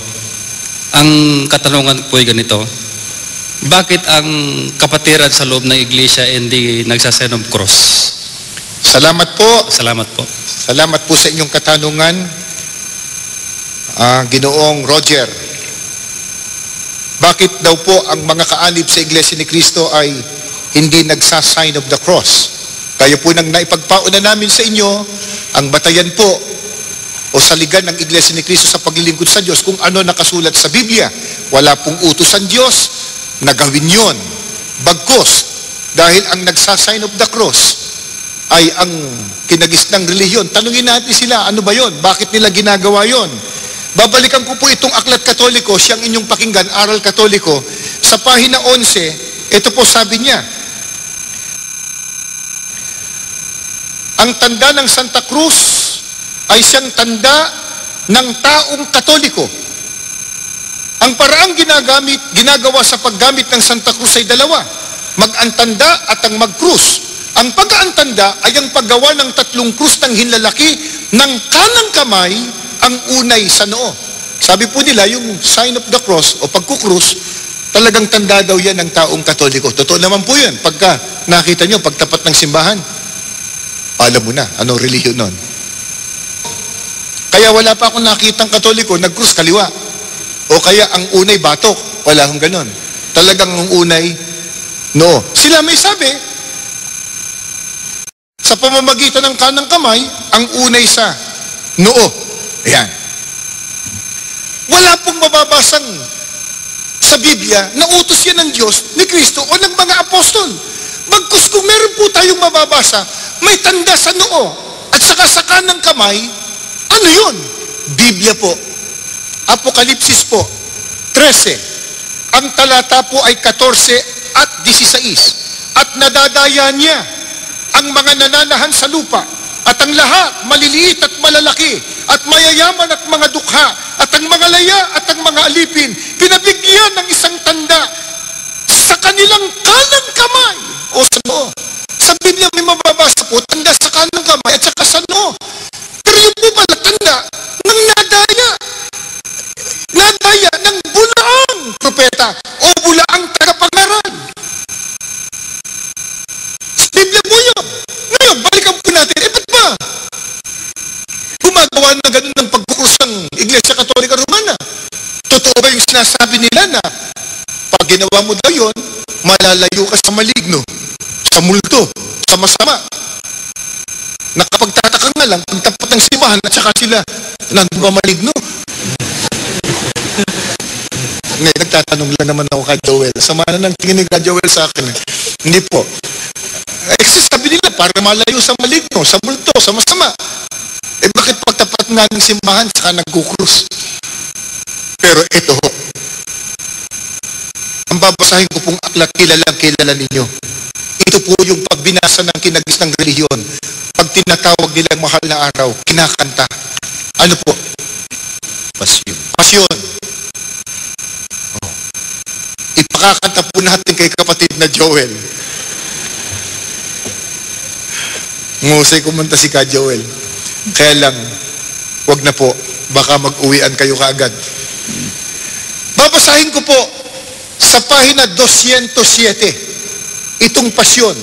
Ang katanungan po ay ganito. Bakit ang kapatiran sa loob ng iglesia hindi nagsasign of cross? Salamat po. Salamat po. Salamat po sa inyong katanungan, Ginoong Roger. Bakit daw po ang mga kaanib sa Iglesia ni Cristo ay hindi nagsasign of the cross? Kaya po nang naipagpauna namin sa inyo ang batayan po o saligan ng Iglesia ni Cristo sa paglilingkod sa Diyos kung ano nakasulat sa Biblia. Wala pong utos ang Diyos na gawin yon. Bagkus, dahil ang nagsasign of the cross ay ang kinagisnang relihiyon. Tanungin natin sila, ano ba yon? Bakit nila ginagawa yon? Babalikan ko po itong Aklat Katoliko, siyang inyong pakinggan, Aral Katoliko, sa pahina 11, ito po sabi niya, ang tanda ng Santa Cruz ay siyang tanda ng taong Katoliko. Ang paraang ginagawa sa paggamit ng Santa Cruz ay dalawa, mag-antanda at ang mag-krus. Ang pag-aantanda ay ang paggawa ng 3 krus ng hinlalaki ng kanang kamay ang unay sa noo. Sabi po nila, yung sign of the cross o pagkukrus, talagang tanda daw yan ng taong Katoliko. Totoo naman po yan. Pagka nakita nyo, pagtapat ng simbahan, alam mo na, anong relihiyon nun. Kaya wala pa akong nakitang Katoliko, nag-krus kaliwa. O kaya ang unay batok, wala akong ganon. Talagang ang unay, no. Sila may sabi, sa pamamagitan ng kanang kamay, ang unay sa noo. Ayan. Wala pong mababasang sa Biblia na utos yan ng Diyos, ni Kristo o ng mga apostol. Bagkus kung meron po tayong mababasa, may tanda sa noo at saka sa kanang kamay, ano yun? Biblia po. Apokalipsis po, 13. Ang talata po ay 14 at 16. At nadadaya niya ang mga nananahan sa lupa at ang lahat, maliliit at malalaki, at mayayaman at mga dukha, at ang mga laya at ang mga alipin, pinabigyan ng isang tanda sa kanilang kanang kamay o sa noo. Sa Biblia may mababasa po, tanda sa kanang kamay at saka sa noo. Pero yung po pala tanda ng nadaya. Nadaya ng bulaang propeta o bulaang tagapangaral. Sa Biblia po yun. Ngayon, balikan po natin, ba't ba gumagawa na ganun ng pagkukrus ng Iglesia Katolika Romana? Totoo ba yung sinasabi nila na pag ginawa mo daw yun, malalayo ka sa maligno, sa multo, sa masama? Nakapagtataka nga lang, pagtapat ng simbahan at saka sila, nandun ba maligno? Ngayon, nagtatanong lang naman ako kay Joel. Sama na ng tingin ni kay Joel sa akin. Hindi po. Sabi nila, para malayo sa maligno, sa multo, sa masama. Bakit pagtapat nga ng simbahan, saka nagkukrus? Pero ito, ang babasahin ko pong aklat, kilala ninyo. Ito po yung pagbinasa ng kinagis ng relihiyon. Pag tinatawag nilang mahal na araw, kinakanta. Ano po? Pasyon. Pasyon. Oh. Ipakakanta po natin kay kapatid na Joel. Ngusay kumanta si Ka Joel. Kaya lang, wag na po. Baka mag-uwian kayo kaagad. Babasahin ko po sa pahina 207 itong pasyon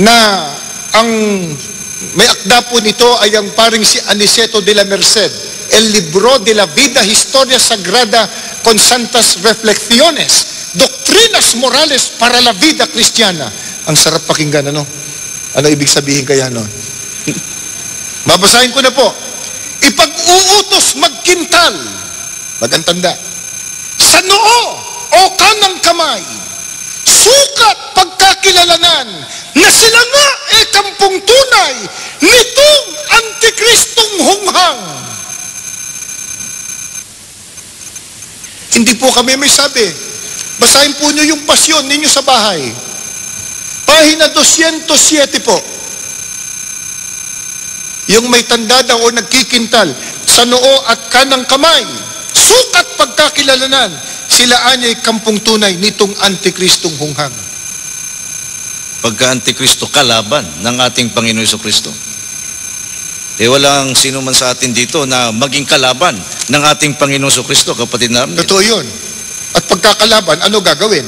na ang may akda po nito ay ang paring si Aniceto de la Merced, El Libro de la Vida Historia Sagrada con Santas Reflexiones, Doctrinas Morales para la Vida Cristiana. Ang sarap pakinggan, ano? Ano ibig sabihin kaya nun? Babasahin ko na po. Ipag-uutos magkintal, magantanda, sa noo o kanang kamay, sukat pagkakilalanan na sila nga kampung tunay nitong Antikristong hunghang. Hindi po kami may sabi. Basahin po nyo yung pasyon ninyo sa bahay. Pahina 207 po. Yung may tanda daw o nagkikintal sa noo at kanang kamay, sukat pagkakilalanan, sila anya'y kampung tunay nitong antikristong hunghang. Pagka-antikristo, kalaban ng ating Panginoon Jesucristo. Walang sino man sa atin dito na maging kalaban ng ating Panginoon Jesucristo, kapatid namin. Totoo yun. At pagkakalaban, ano gagawin?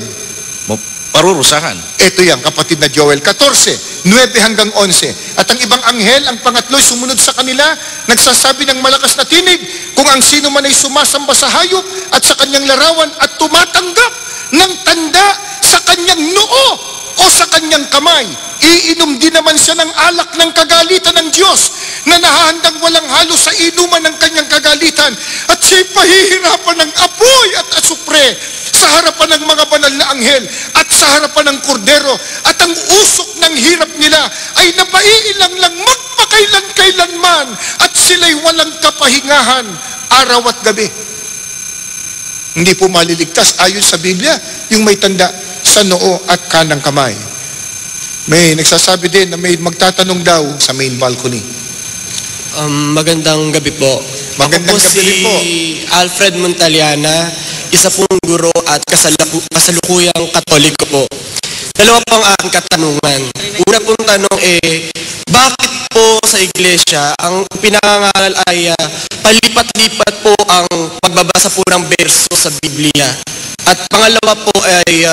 Parurusahan. Ito yan, kapatid na Joel 14, 9 hanggang 11. At ang ibang anghel, ang pangatlo'y sumunod sa kanila, nagsasabi ng malakas na tinig, kung ang sino man ay sumasamba sa hayop at sa kanyang larawan at tumatanggap ng tanda sa kanyang noo o sa kanyang kamay, iinom din naman siya ng alak ng kagalitan ng Diyos na nahahandang walang halo sa inuman ng kanyang kagalitan, at siya'y pahihirapan ng apoy at asupre sa harapan ng mga banal na anghel at sa harapan ng kordero, at ang usok ng hirap nila ay napaiilang lang magpakailan-kailanman, at sila'y walang kapahingahan araw at gabi. Hindi po maliligtas ayon sa Biblia yung may tanda sa noo at kanang kamay. May nagsasabi din na may magtatanong daw sa main balcony. Magandang gabi po. Magandang Ako po gabi si po. Alfred Montaliana, isa pong guro at kasalukuyang Katoliko po. Dalawa po ang aking katanungan. Una pong tanong bakit po sa iglesia ang pinangangaral ay palipat-lipat po ang pagbabasa po ng berso sa Biblia? At pangalawa po ay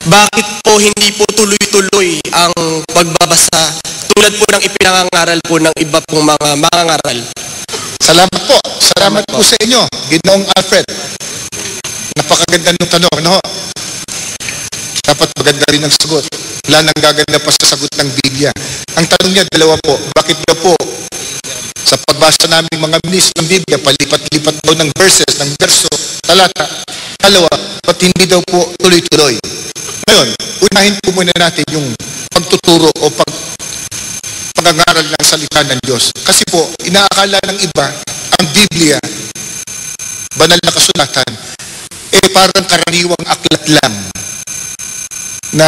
bakit po hindi po tuloy-tuloy ang pagbabasa tulad po ng ipinangangaral po ng iba pong mga mangangaral? Salamat po. Salamat po sa inyo, Ginoong Alfred. Napakaganda ng tanong, no? Dapat maganda rin ang sagot. Wala nang gaganda pa sa sagot ng Biblia. Ang tanong niya, dalawa po. Bakit daw po sa pagbasa namin mga minis ng Biblia, palipat-lipat daw ng verses, ng verso, talata? Dalawa, ba't hindi daw po tuloy-tuloy? Ngayon, unahin po muna natin yung pagtuturo o pag-aaral ng salita ng Diyos. Kasi po, inaakala ng iba, ang Biblia, banal na kasulatan, parang karaniwang aklat lang na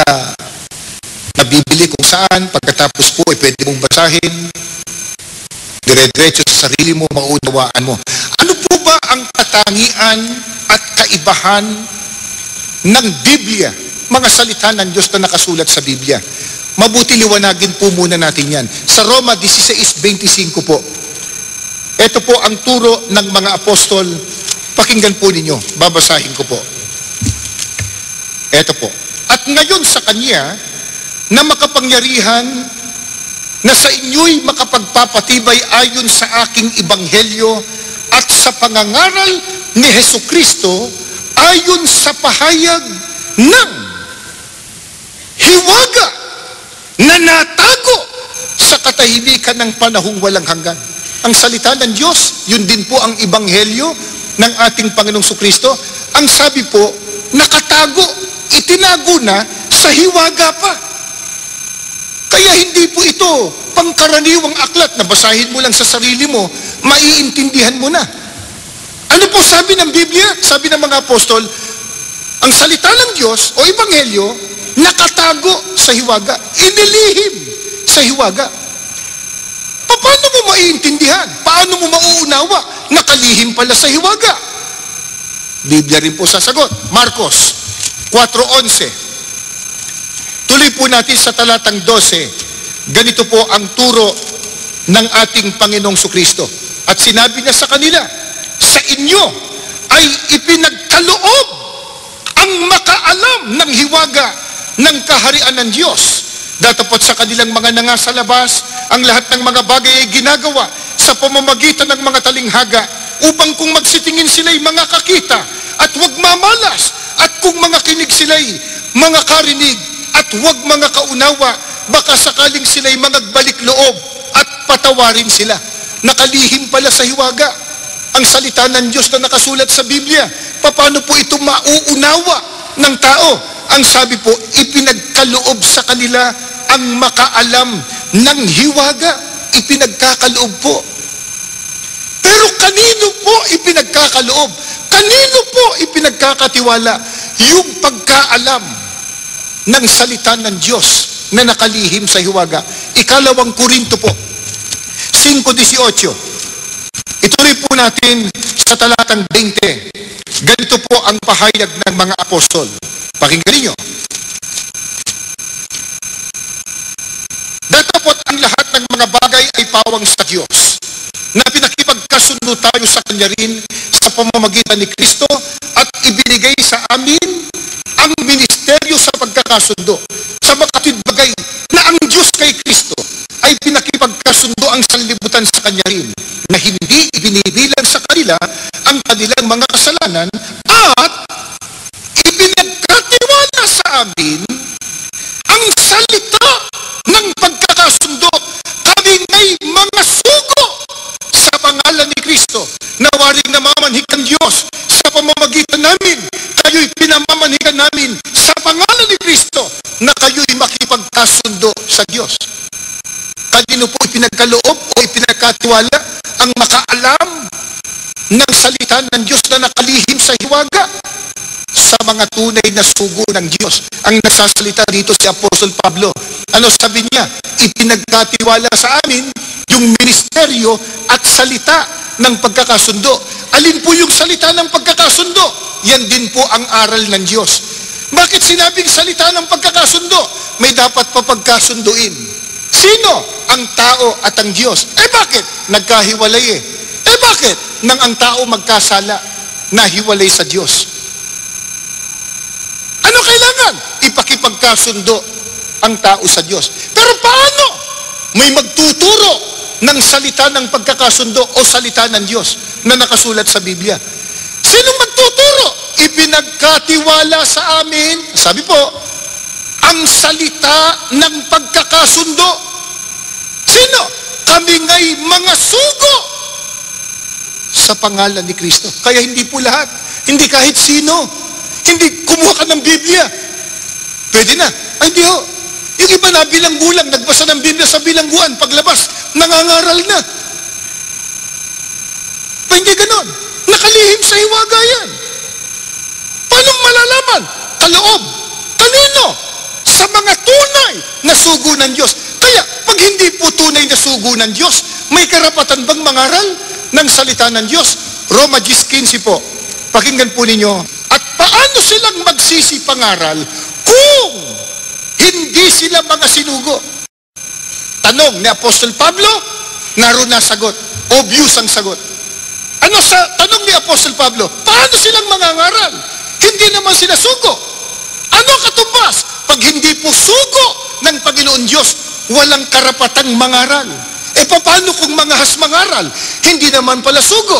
nabibili kung saan, pagkatapos po pwede mong basahin, dire-diretso sa sarili mo, maunawaan mo. Ano po ba ang katangian at kaibahan ng Biblia, mga salita ng Diyos na nakasulat sa Biblia? Mabuti liwanagin po muna natin yan. Sa Roma 16:25 po, ito po ang turo ng mga apostol. Pakinggan po ninyo, babasahin ko po. Ito po. At ngayon sa Kanya, na makapangyarihan, na sa inyo'y makapagpapatibay ayon sa aking ebanghelyo at sa pangangaral ni Hesukristo ayon sa pahayag ng hiwaga na natago sa katahimikan ng panahong walang hanggan. Ang salita ng Diyos, yun din po ang ebanghelyo ng ating Panginoong Jesucristo. Ang sabi po, nakatago, itinago na sa hiwaga pa. Kaya hindi po ito pangkaraniwang aklat na basahin mo lang sa sarili mo, maiintindihan mo na. Ano po sabi ng Biblia? Sabi ng mga apostol, ang salita ng Diyos o ebanghelyo, nakatago sa hiwaga, inilihim sa hiwaga. Paano mo maiintindihan? Paano mo mauunawa? Nakalihim pala sa hiwaga. Biblia rin po sasagot. Marcos 4:11. Tuloy po natin sa talatang 12. Ganito po ang turo ng ating Panginoong Jesucristo. At sinabi niya sa kanila, sa inyo ay ipinagkaloob ang makaalam ng hiwaga ng kaharian ng Diyos. Datapot sa kanilang mga nangasa labas, ang lahat ng mga bagay ay ginagawa sa pamamagitan ng mga talinghaga, upang kung magsitingin sila'y mga kakita at huwag mamalas, at kung mga kinig sila'y mga karinig at huwag mga kaunawa, baka sakaling sila'y mangagbalik loob at patawarin sila. Nakalihim pala sa hiwaga ang salita ng Diyos na nakasulat sa Biblia. Paano po ito mauunawa ng tao? Ang sabi po, ipinagkaloob sa kanila ang makaalam ng hiwaga. Ipinagkakaloob po. Pero kanino po ipinagkakaloob? Kanino po ipinagkakatiwala yung pagkaalam ng salita ng Diyos na nakalihim sa hiwaga? Ikalawang Korinto po, 5:18. Ituloy po natin sa talatang 20. Ganito po ang pahayag ng mga apostol. Pakinggan niyo. Datapot ang lahat ng mga bagay ay pawang sa Diyos, na pinakipagkasundo tayo sa Kanya rin sa pamamagitan ni Kristo at ibinigay sa amin ang ministeryo sa pagkakasundo. Sa makatwid bagay na ang Diyos kay Kristo ay pinakipagkasundo ang sanlibutan sa Kanya rin, na hindi ibinibilang sa kanila ang kanilang mga kasalanan at ipinagkatiwala sa amin ang salita ng pagkakasundo. Kami ngay mga sugo sa pangalan ni Kristo, na waring namamanhik ang Diyos sa pamamagitan namin. Kayo'y pinamamanhikan namin sa pangalan ni Kristo, na kayo'y makipagkasundo sa Diyos. Kanino po ipinagkaloob o ipinagkatiwala ang makaalam ng salita ng Diyos na nakalihim sa hiwaga? Sa mga tunay na sugo ng Diyos. Ang nagsasalita dito si Apostol Pablo. Ano sabi niya? Ipinagkatiwala sa amin yung ministeryo at salita ng pagkakasundo. Alin po yung salita ng pagkakasundo? Yan din po ang aral ng Diyos. Bakit sinabing salita ng pagkakasundo? May dapat pa pagkasunduin. Sino? Ang tao at ang Diyos. Bakit? Nagkahiwalay bakit? Nang ang tao magkasala, nahiwalay sa Diyos. Ano kailangan? Ipakipagkasundo ang tao sa Diyos. Pero paano? May magtuturo ng salita ng pagkakasundo o salita ng Diyos na nakasulat sa Biblia. Sinong magtuturo? Ipinagkatiwala sa amin, sabi po, ang salita ng pagkakasundo. Sino? Kami ngay mga sugo sa pangalan ni Kristo. Kaya hindi po lahat. Hindi kahit sino. Hindi kumuha ka ng Biblia. Pwede na. Ay, hindi ho. Yung iba na bilanggulang, nagbasa ng Biblia sa bilangguan, paglabas, nangangaral na. Hindi ganon. Nakalihim sa hiwaga yan. Paano malalaman? Kaloob. Kanino? Sa mga tunay na sugo ng Diyos. Kaya, pag hindi po tunay na sugo ng Diyos, may karapatan bang mangaral ng salita ng Diyos? Roma 10:15 po. Pakinggan po ninyo. At paano silang magsisipangaral kung hindi sila mga sinugo? Tanong ni Apostol Pablo, naroon na sagot. Obvious ang sagot. Ano sa tanong ni Apostol Pablo? Paano silang mangangaral? Hindi naman sila sugo. Ano katumbas? Pag hindi po sugo ng Panginoon Diyos, walang karapatang mangaral. Paano kung mangahas mangaral? Hindi naman pala sugo.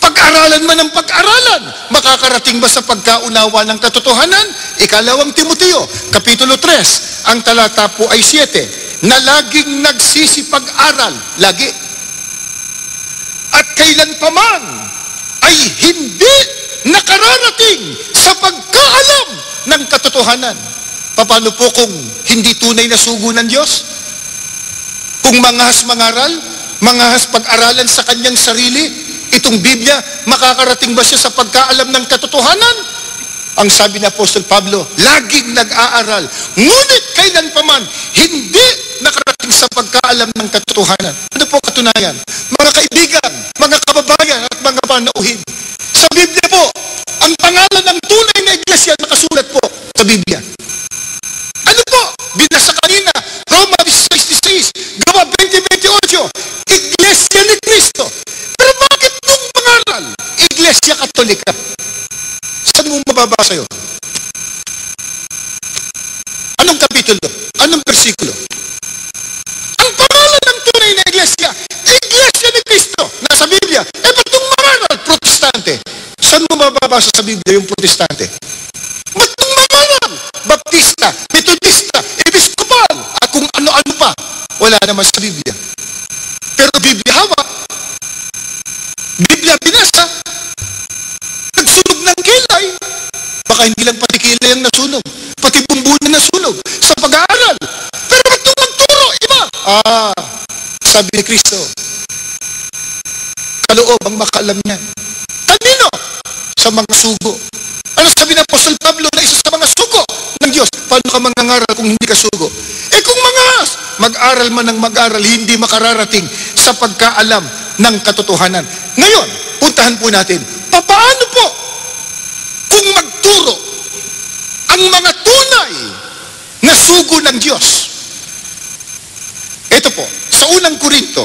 Pag-aralan man ang pag-aralan, makakarating ba sa pagkaunawa ng katotohanan? Ikalawang Timoteo, Kapitulo 3, ang talata po ay 7, na laging nagsisipag-aral, lagi. At kailanpaman ay hindi nakararating sa pagkaalam ng katotohanan. Paano po kung hindi tunay na sugo ng Diyos? Kung mangahas mangaral, mangahas pag-aralan sa kanyang sarili, itong Biblia, makakarating ba siya sa pagkaalam ng katotohanan? Ang sabi ni Apostol Pablo, laging nag-aaral, ngunit kailanpaman hindi nakarating sa pagkaalam ng katotohanan. Ano po katunayan? Mga kaibigan, mga kababayan at mga panauhin, sa Biblia po, ang pangalan ng tunay na iglesia nakasulat po sa Biblia. Ano po? Binasa kanina, Roma 16:16, Gawa 20:28, Iglesia ni Cristo. Pero bakit nung pangaral, Iglesia Katolika? Saan mo mababasa yun? Anong kapitulo? Anong versikulo? Ang pangalan ng tunay na iglesia, Iglesia ni Cristo, nasa Biblia. Ba't nung mangaral, Protestante? Saan mo mababasa sa Biblia yung Protestante? Ba't nung mangaral, Baptista, Metodista, Episkopal, at kung ano-ano pa, wala naman sa Biblia. Pero Biblia hawak, Biblia binasa, nagsunog ng kilay. Baka hindi lang pati kilay ang nasunog, pati bumbunan nasunog sa pag-aaral. Pero ba't nung magturo, iba? Sabi ni Kristo, kaloob ang makaalam niyan. Kanino? sa mga sugo. Ano sabi ng Apostol Pablo na isa sa mga sugo ng Diyos? Paano ka mangangaral kung hindi ka sugo? Eh kung mangahas, mag-aral man ng mag-aral, hindi makararating sa pagkaalam ng katotohanan. Ngayon, puntahan po natin, paano po kung magturo ang mga tunay na sugo ng Diyos? Ito po, sa unang Korinto,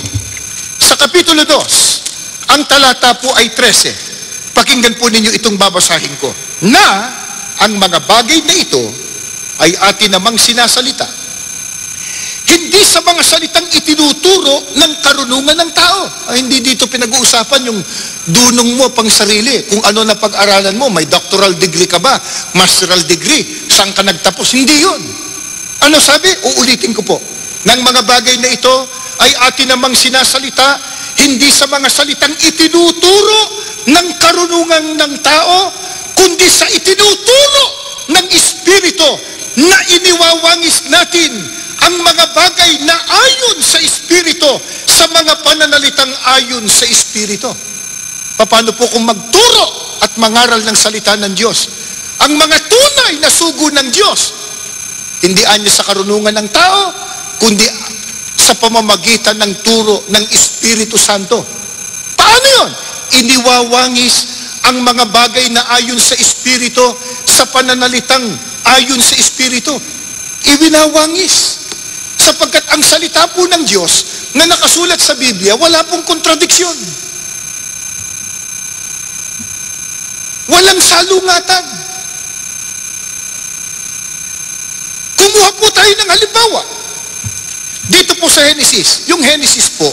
sa Kapitulo 2, ang talata po ay 13. Pakinggan po ninyo itong babasahin ko. Na ang mga bagay na ito ay atin namang sinasalita. Hindi sa mga salitang itinuturo ng karunungan ng tao. Ay, hindi dito pinag-uusapan yung dunong mo pang sarili. Kung ano na pag-aralan mo, may doctoral degree ka ba? Masteral degree? Saan ka nagtapos? Hindi yun. Ano sabi? Uulitin ko po. Ng mga bagay na ito ay atin namang sinasalita, hindi sa mga salitang itinuturo ng karunungan ng tao, kundi sa itinuturo ng Espiritu na iniwawangis natin ang mga bagay na ayon sa Espiritu sa mga pananalitang ayon sa Espiritu. Paano po kung magturo at mangaral ng salita ng Diyos? Ang mga tunay na sugo ng Diyos, hindi anya sa karunungan ng tao, kundi sa pamamagitan ng turo ng Espiritu Santo. Paano yun? Iniwawangis ang mga bagay na ayon sa Espiritu sa pananalitang ayon sa Espiritu. Iwinawangis. Sapagkat ang salita po ng Diyos na nakasulat sa Biblia, wala pong kontradiksyon. Walang salungatan. Kumuha po tayo ng halimbawa. Dito po sa Genesis, yung Genesis po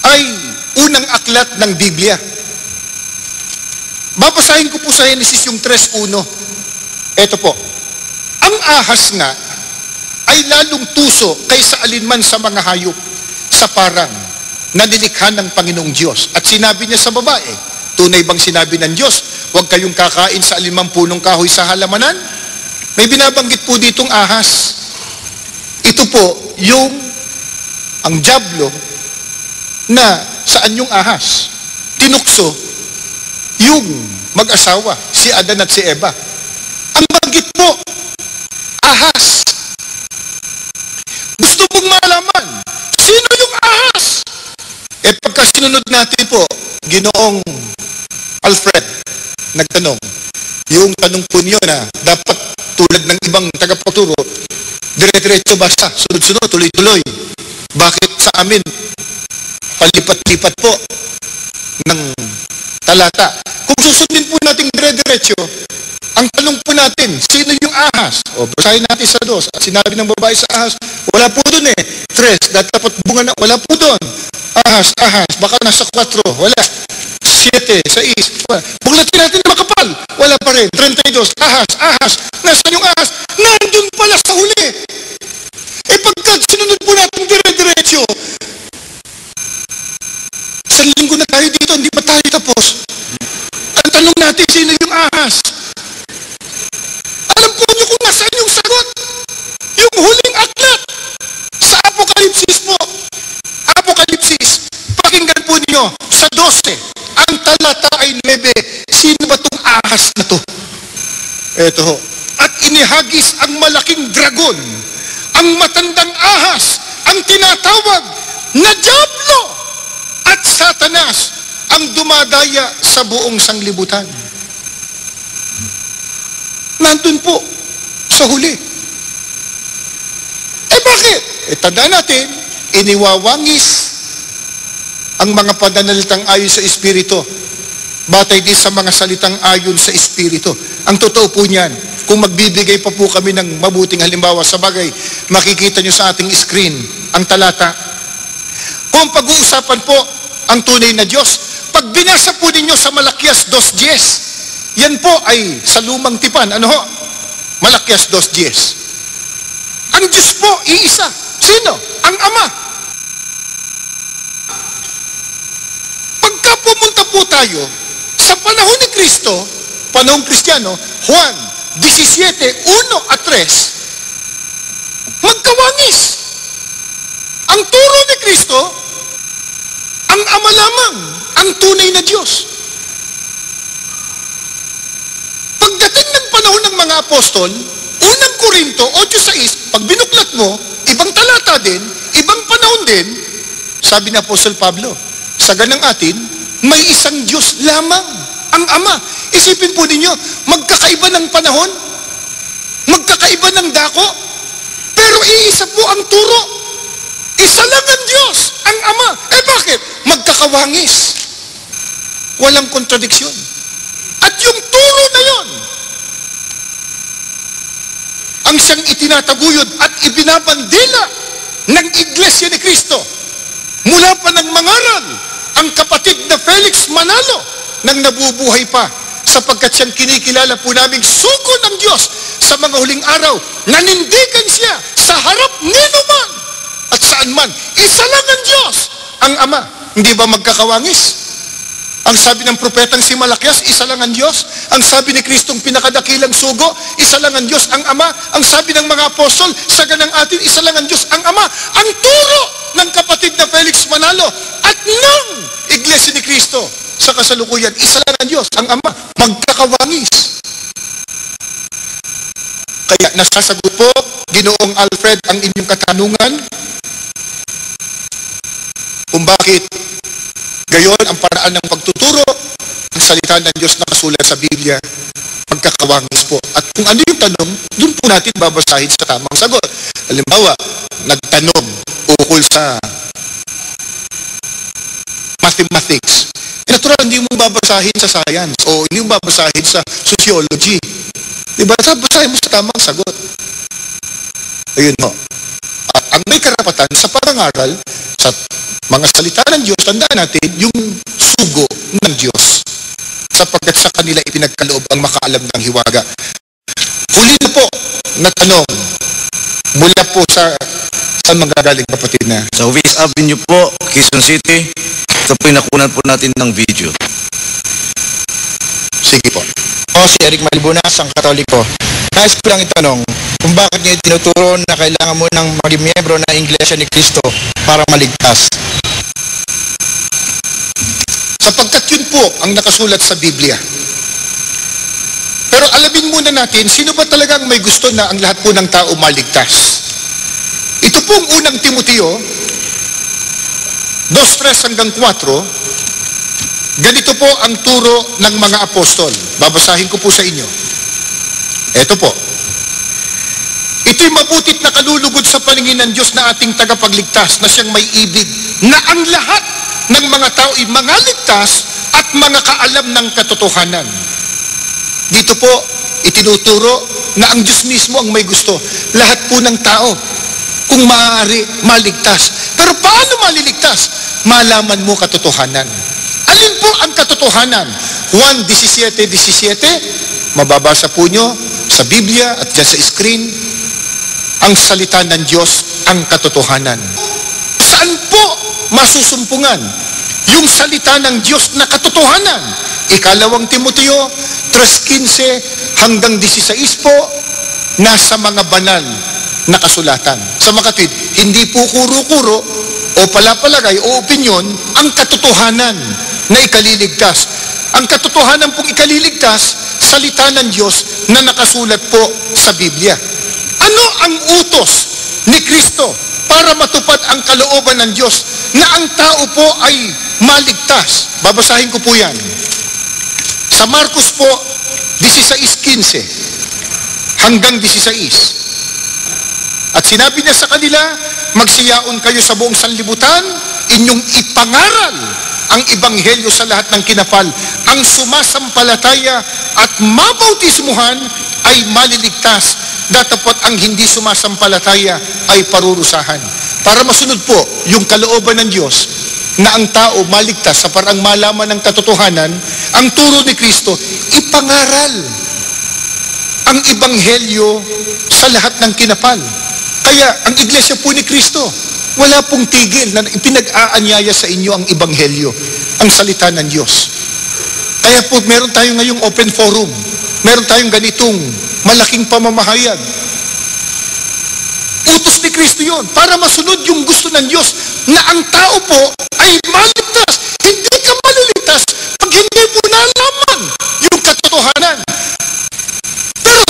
ay unang aklat ng Biblia. Babasahin ko po sa Genesis yung 3:1. Ito po. Ang ahas nga ay lalong tuso kaysa alinman sa mga hayop sa parang na nilikha ng Panginoong Diyos. At sinabi niya sa babae, tunay bang sinabi ng Diyos, huwag kayong kakain sa alinmang punong kahoy sa halamanan? May binabanggit po ditong ahas. Ito po yung ang dyablo na saan yung ahas? Tinukso yung mag-asawa, si Adan at si Eva. Ang banggit po, ahas. Gusto mong malaman, sino yung ahas? Eh pagka sinunod natin po, Ginoong Alfred, nagtanong, yung tanong po niyo na dapat tulad ng ibang tagapagturo, dire-diretso basta, sunod-sunod, tuloy-tuloy. Bakit sa amin, palipat-lipat po ng talata? Kung susundin po natin dire-diretso, ang tanong po natin, sino yung ahas? O, basahin natin sa 2. At sinabi ng babae sa ahas, wala po dun eh. 3, dapat bunga na, wala po dun. Ahas, baka nasa 4, wala. 7, 6, wala. Buglatin natin na makapal, wala pa rin. 32, ahas. Nasaan yung ahas? Nandun pala sa huli. Eh pagka sinunod po natin dire-diretso, isang linggo na tayo dito, hindi pa tayo tapos. Ang tanong natin, sino yung ahas? Alam po niyo kung nasaan yung sagot? Yung huling aklat sa Apokalipsis po. Apokalipsis, pakinggan po niyo sa 12, ang talata ay 9, sino ba itong ahas na to? Eto ho. At inihagis ang malaking dragon, ang matandang ahas, ang tinatawag na Diablo at Satanas, ang dumadaya sa buong sanglibutan. Nandun po sa huli. Eh bakit? Eh tandaan natin, iniwawangis ang mga pananalitang ayon sa Espiritu, batay din sa mga salitang ayon sa Espiritu. Ang totoo po niyan, kung magbibigay pa po kami ng mabuting halimbawa sa bagay, makikita nyo sa ating screen ang talata. Kung pag-uusapan po ang tunay na Diyos, pag binasa po ninyo sa Malakias 2:10, yan po ay sa lumang tipan. Ano ho? Malakias 2:10. Ang Diyos po, iisa. Sino? Ang Ama. Pagka pumunta po tayo sa panahon ni Kristo, panahon Kristiyano, Juan 17:1 at 3, magkawangis. Ang turo ni Kristo, ang Ama lamang, ang tunay na Diyos. panahon ng mga apostol, unang Korinto 8:6, pag binuklat mo, ibang talata din, ibang panahon din, sabi ni Apostol Pablo, sa ganang atin, may isang Diyos lamang, ang Ama. Isipin po ninyo, magkakaiba ng panahon, magkakaiba ng dako, pero iisa po ang turo. Isa lang ang Diyos, ang Ama. Eh bakit? Magkakawangis. Walang kontradiksyon. At yung turo na yon, ang siyang itinataguyod at ibinabandila ng Iglesia ni Cristo. Mula pa ng mangaral, ang kapatid na Felix Manalo nang nabubuhay pa, sapagkat siyang kinikilala po naming sugo ng Diyos sa mga huling araw. Nanindigan siya sa harap nino man at saan man. Isa lang ang Diyos, ang Ama. Hindi ba magkakawangis? Ang sabi ng propetang si Malakias, isa lang ang Diyos. Ang sabi ni Kristong pinakadakilang sugo, isa lang ang Diyos, ang Ama. Ang sabi ng mga apostol, sa ganang atin, isa lang ang Diyos, ang Ama. Ang turo ng kapatid na Felix Manalo at ng Iglesia ni Cristo sa kasalukuyan, isa lang ang Diyos, ang Ama. Magkakawangis. Kaya nasasagot po, Ginoong Alfred, ang inyong katanungan kung bakit gayon ang paraan ng pagtuturo ang salita ng Diyos na kasulat sa Biblia, pagkakawangis po. At kung ano yung tanong, doon po natin babasahin sa tamang sagot. Halimbawa, nagtanong ukol sa mathematics. Natural, hindi mo babasahin sa science o hindi mo babasahin sa sociology. Diba? Babasahin mo sa tamang sagot. Ayun mo. At ang may karapatan sa parangaral, sa mga salita ng Diyos, tandaan natin yung sugo ng Diyos, sapagkat sa kanila ipinagkaloob ang makaalam ng hiwaga. Huli na po na tanong mula po sa mga galing kapatid na. Sa Uvis Avenue po, Quezon City, ito po yung nakunan po natin ng video. Sige po. Si Eric Malbunas, ang Katoliko. Nais ko lang itanong kung bakit niyo tinuturo na kailangan mo ng maging miyembro ng Iglesia ni Cristo para maligtas. Sapagkat yun po ang nakasulat sa Biblia. Pero alamin muna natin, sino ba talagang may gusto na ang lahat po ng tao maligtas? Ito pong unang Timoteo, 2:3 hanggang 4, ganito po ang turo ng mga apostol. Babasahin ko po sa inyo. Ito po. Ito'y mabutit na kalulugod sa paningin ng Diyos na ating tagapagligtas, na siyang may ibig, na ang lahat ng mga tao ay mga ligtas at mga kaalam ng katotohanan. Dito po, itinuturo na ang Diyos mismo ang may gusto. Lahat po ng tao, kung maaari, maligtas. Pero paano maliligtas? Malaman mo katotohanan. Alin po ang katotohanan? Juan 17:17, mababasa po nyo sa Biblia at dyan sa screen, ang salita ng Diyos ang katotohanan. Saan po masusumpungan yung salita ng Diyos na katotohanan? 2 Timoteo 3:15 hanggang 16 po, nasa mga banal na kasulatan. Sa makatwid, hindi po kuro-kuro o palapalagay o opinyon ang katotohanan na ikaliligtas. Ang katotohanan pong ikaliligtas, salita ng Diyos na nakasulat po sa Biblia. Ano ang utos ni Kristo para matupad ang kalooban ng Diyos na ang tao po ay maligtas? Babasahin ko po yan. Sa Marcos po, 16:15 hanggang 16. At sinabi niya sa kanila, magsiyaon kayo sa buong sanlibutan, inyong ipangaral ang ebanghelyo sa lahat ng kinapal. Ang sumasampalataya at mabautismuhan ay maliligtas, datapot ang hindi sumasampalataya ay parurusahan. Para masunod po yung kalooban ng Diyos na ang tao maligtas sa parang malaman ng katotohanan, ang turo ni Kristo, ipangaral ang ebanghelyo sa lahat ng kinapal. Kaya ang iglesia po ni Kristo, wala pong tigil na ipinag-aanyaya sa inyo ang ebanghelyo, ang salita ng Diyos. Kaya po meron tayo ngayong open forum, meron tayong ganitong malaking pamamahayag. Utos ni Kristo yon para masunod yung gusto ng Diyos na ang tao po ay maligtas. Hindi ka maliligtas pag hindi mo nalaman yung katotohanan. Pero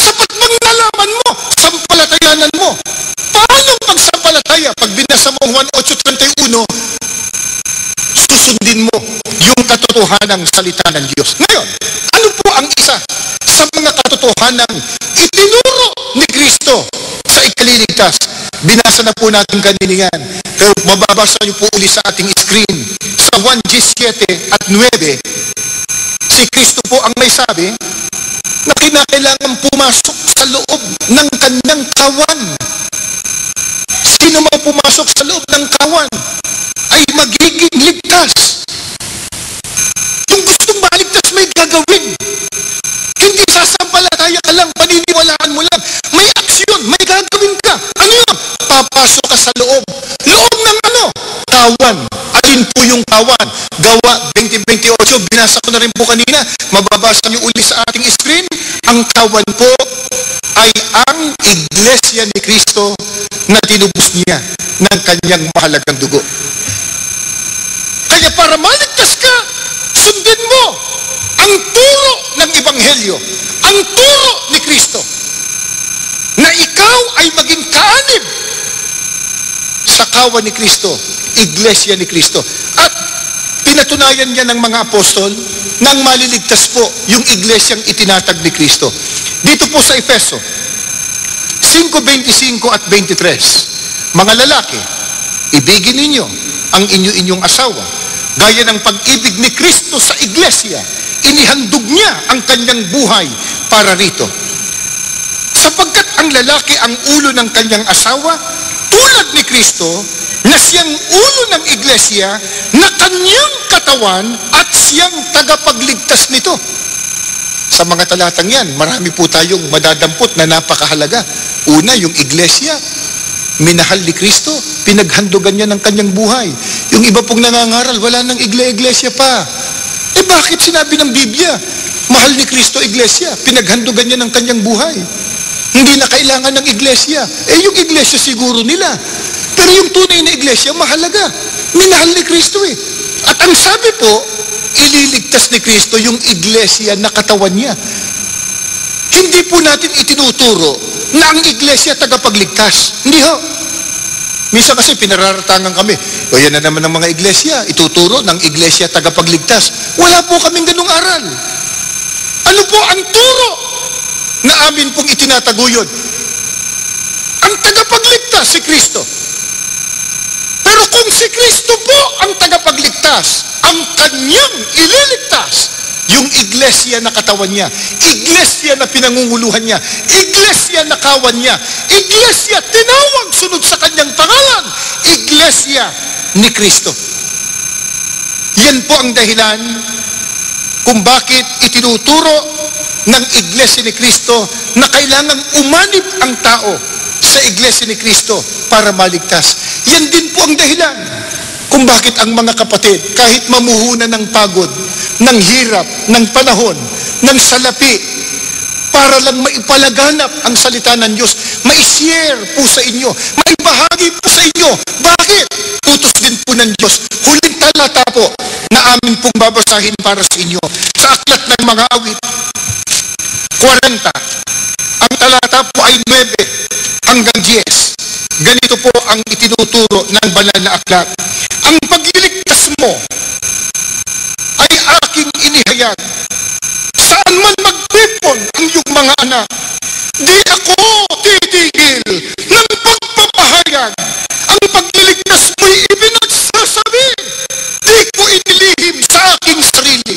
katotohanang salita ng Diyos. Ngayon, ano po ang isa sa mga katotohanang itinuro ni Kristo sa ikaliligtas? Binasa na po natin kanina yan. Pero mababasa niyo po uli sa ating screen. Sa 1 G7 at 9, si Kristo po ang may sabi na kinakailangan pumasok sa loob ng kanyang kawan. Sino mang pumasok sa loob ng kawan ay magiging ligtas. Yung gustong maligtas may gagawin. Hindi sasampalataya ka lang, paniniwalaan mo lang. May aksyon, may gagawin ka. Ano yun? Papasok ka sa loob. Loob ng ano? Kawan. Alin po yung kawan? Gawa 20:28, binasa ko na rin po kanina. Mababasa niyo uli sa ating screen. Ang kawan po ay ang iglesia ni Kristo na tinubos niya ng kanyang mahalagang dugo. Kaya para maligtas ka, sundin mo ang turo ng Ebanghelyo, ang turo ni Kristo, na ikaw ay maging kaanib sa kawan ni Kristo, iglesia ni Kristo. At pinatunayan niya ng mga apostol nang maliligtas po yung iglesyang itinatag ni Kristo. Dito po sa Efeso 5:25 at 23, mga lalaki, ibigin ninyo ang inyong asawa, gaya ng pag-ibig ni Kristo sa iglesia. Inihandog niya ang kanyang buhay para rito. Sapagkat ang lalaki ang ulo ng kanyang asawa, tulad ni Kristo, na siyang ulo ng iglesia, na kanyang katawan at siyang tagapagligtas nito. Sa mga talatang yan, marami po tayong madadampot na napakahalaga. Una, yung iglesia, minahal ni Kristo, pinaghandogan niya ng kanyang buhay. Yung iba pong nangangaral, wala nang iglesia pa. Bakit sinabi ng Biblia, mahal ni Kristo iglesia, pinaghandogan niya ng kanyang buhay? Hindi na kailangan ng iglesia. Yung iglesia siguro nila. Pero yung tunay na iglesia, mahalaga. Minahal ni Kristo eh. At ang sabi po, ililigtas ni Kristo yung iglesia na katawan niya. Hindi po natin itinuturo na ang iglesia tagapagligtas. Hindi ho. Minsan kasi pinararatangan kami, o yan na naman ng mga iglesia, ituturo ng iglesia tagapagligtas. Wala po kaming ganung aral. Ano po ang turo na amin pong itinataguyod? Ang tagapagligtas si Kristo. Pero kung si Kristo po ang tagapagligtas, ang kanyang ililigtas, yung iglesia na katawan niya, iglesia na pinangunguluhan niya, iglesia na kawan niya, iglesia tinawag sunod sa kanyang pangalan, iglesia ni Kristo. Yan po ang dahilan kung bakit itinuturo ng iglesia ni Kristo na kailangang umanib ang tao sa iglesia ni Kristo para maligtas. Yan din po ang dahilan kung bakit ang mga kapatid, kahit mamuhunan ng pagod, ng hirap, ng panahon, ng salapi, para lang maipalaganap ang salita ng Diyos, mai-share po sa inyo, maibahagi po sa inyo. Bakit? Utos din po ng Diyos. Huling talata po na amin pong babasahin para sa inyo. Sa aklat ng mga awit, 40, ang talata po ay 9 hanggang 10. Ganito po ang itinuturo ng banal na aklat. Ang pagliligtas mo ay aking inihayag. Saan man magtipon ang iyong mga anak, di ako titigil ng pagpapahayag. Ang pagliligtas mo'y ipinagsasabi, di ko inilihim sa aking sarili.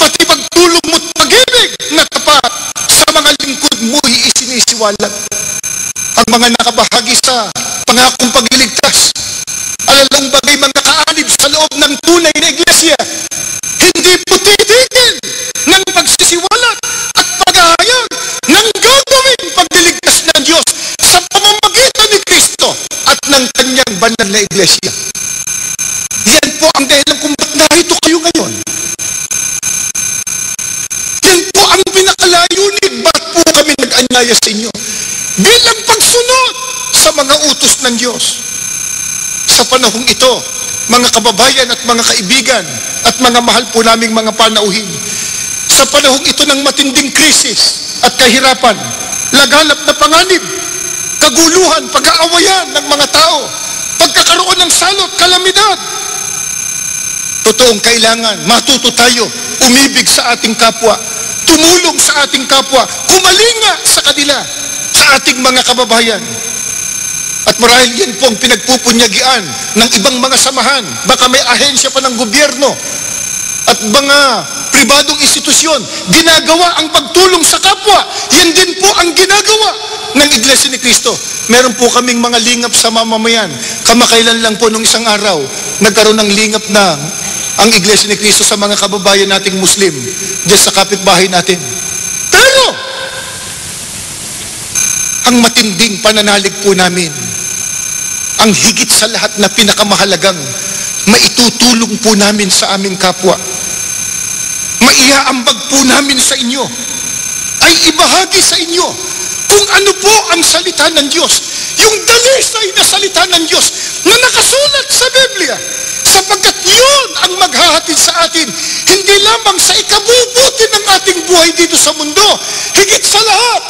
Pati pagtulong mo't pag-ibig na tapat sa mga lingkod mo'y isinisiwalat. Ang mga nakabahagi sa pangakong pagliligtas, alalang bagay mga kaanib sa loob ng tunay na iglesia, hindi po titigil ng pagsisiwalat at paghahayag ng gagawin pagliligtas ng Diyos sa pamamagitan ni Kristo at ng kanyang banal na iglesia. Yan po ang dahilan kung ba't narito kayo ngayon. Yan po ang pinakalayunin, ba't po kami nag-anyaya sa inyo? Bilang pagsunod sa mga utos ng Diyos. Sa panahong ito, mga kababayan at mga kaibigan at mga mahal po naming mga panauhin, sa panahong ito ng matinding krisis at kahirapan, laganap na panganib, kaguluhan, pag-aawayan ng mga tao, pagkakaroon ng salot, kalamidad, Totoong kailangan, matuto tayo, umibig sa ating kapwa, tumulong sa ating kapwa, kumalinga sa kanila, sa ating mga kababayan. At marahil yan po ang pinagpupunyagian ng ibang mga samahan. Baka may ahensya pa ng gobyerno at mga pribadong institusyon, ginagawa ang pagtulong sa kapwa. Yan din po ang ginagawa ng Iglesia ni Cristo. Meron po kaming mga lingap sa mamamayan. Kamakailan lang po nung isang araw, nagkaroon ng lingap na ang Iglesia ni Cristo sa mga kababayan nating Muslim diyan sa kapitbahay natin. Pero ang matinding pananalig po namin, ang higit sa lahat na pinakamahalagang maitutulong po namin sa aming kapwa, maiaambag po namin sa inyo, ay ibahagi sa inyo kung ano po ang salita ng Diyos, yung dalisay na salita ng Diyos na nakasulat sa Biblia, sapagkat yun ang maghahatid sa atin, hindi lamang sa ikabubuti ng ating buhay dito sa mundo, higit sa lahat,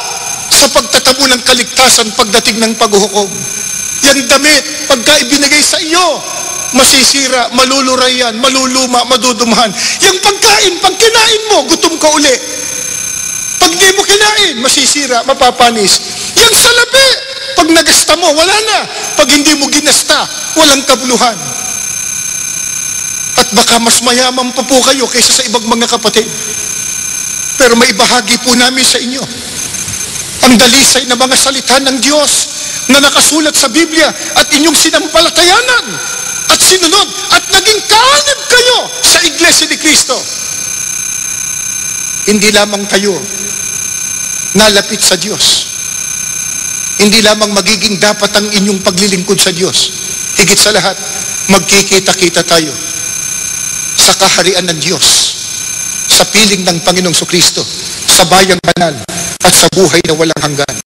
sa pagtatabo ng kaligtasan pagdating ng paghuhukom. Yang damit, pagka ibinigay sa iyo, masisira, maluluray yan, maluluma, madudumahan. Yang pagkain, pag kinain mo, gutom ka uli. Pag di mo kinain, masisira, mapapanis. Yang salapi, pag nagasta mo, wala na. Pag hindi mo ginasta, walang kabuluhan. At baka mas mayaman pa po kayo kaysa sa ibang mga kapatid. Pero may bahagi po namin sa inyo ang dalisay na mga salita ng Diyos na nakasulat sa Biblia at inyong sinampalatayanan at sinunod at naging kaanib kayo sa Iglesia ni Cristo. Hindi lamang kayo nalapit sa Diyos. Hindi lamang magiging dapat ang inyong paglilingkod sa Diyos. Higit sa lahat, magkikita-kita tayo sa kaharian ng Diyos, sa piling ng Panginoong Kristo, sa bayang banal at sa buhay na walang hanggan.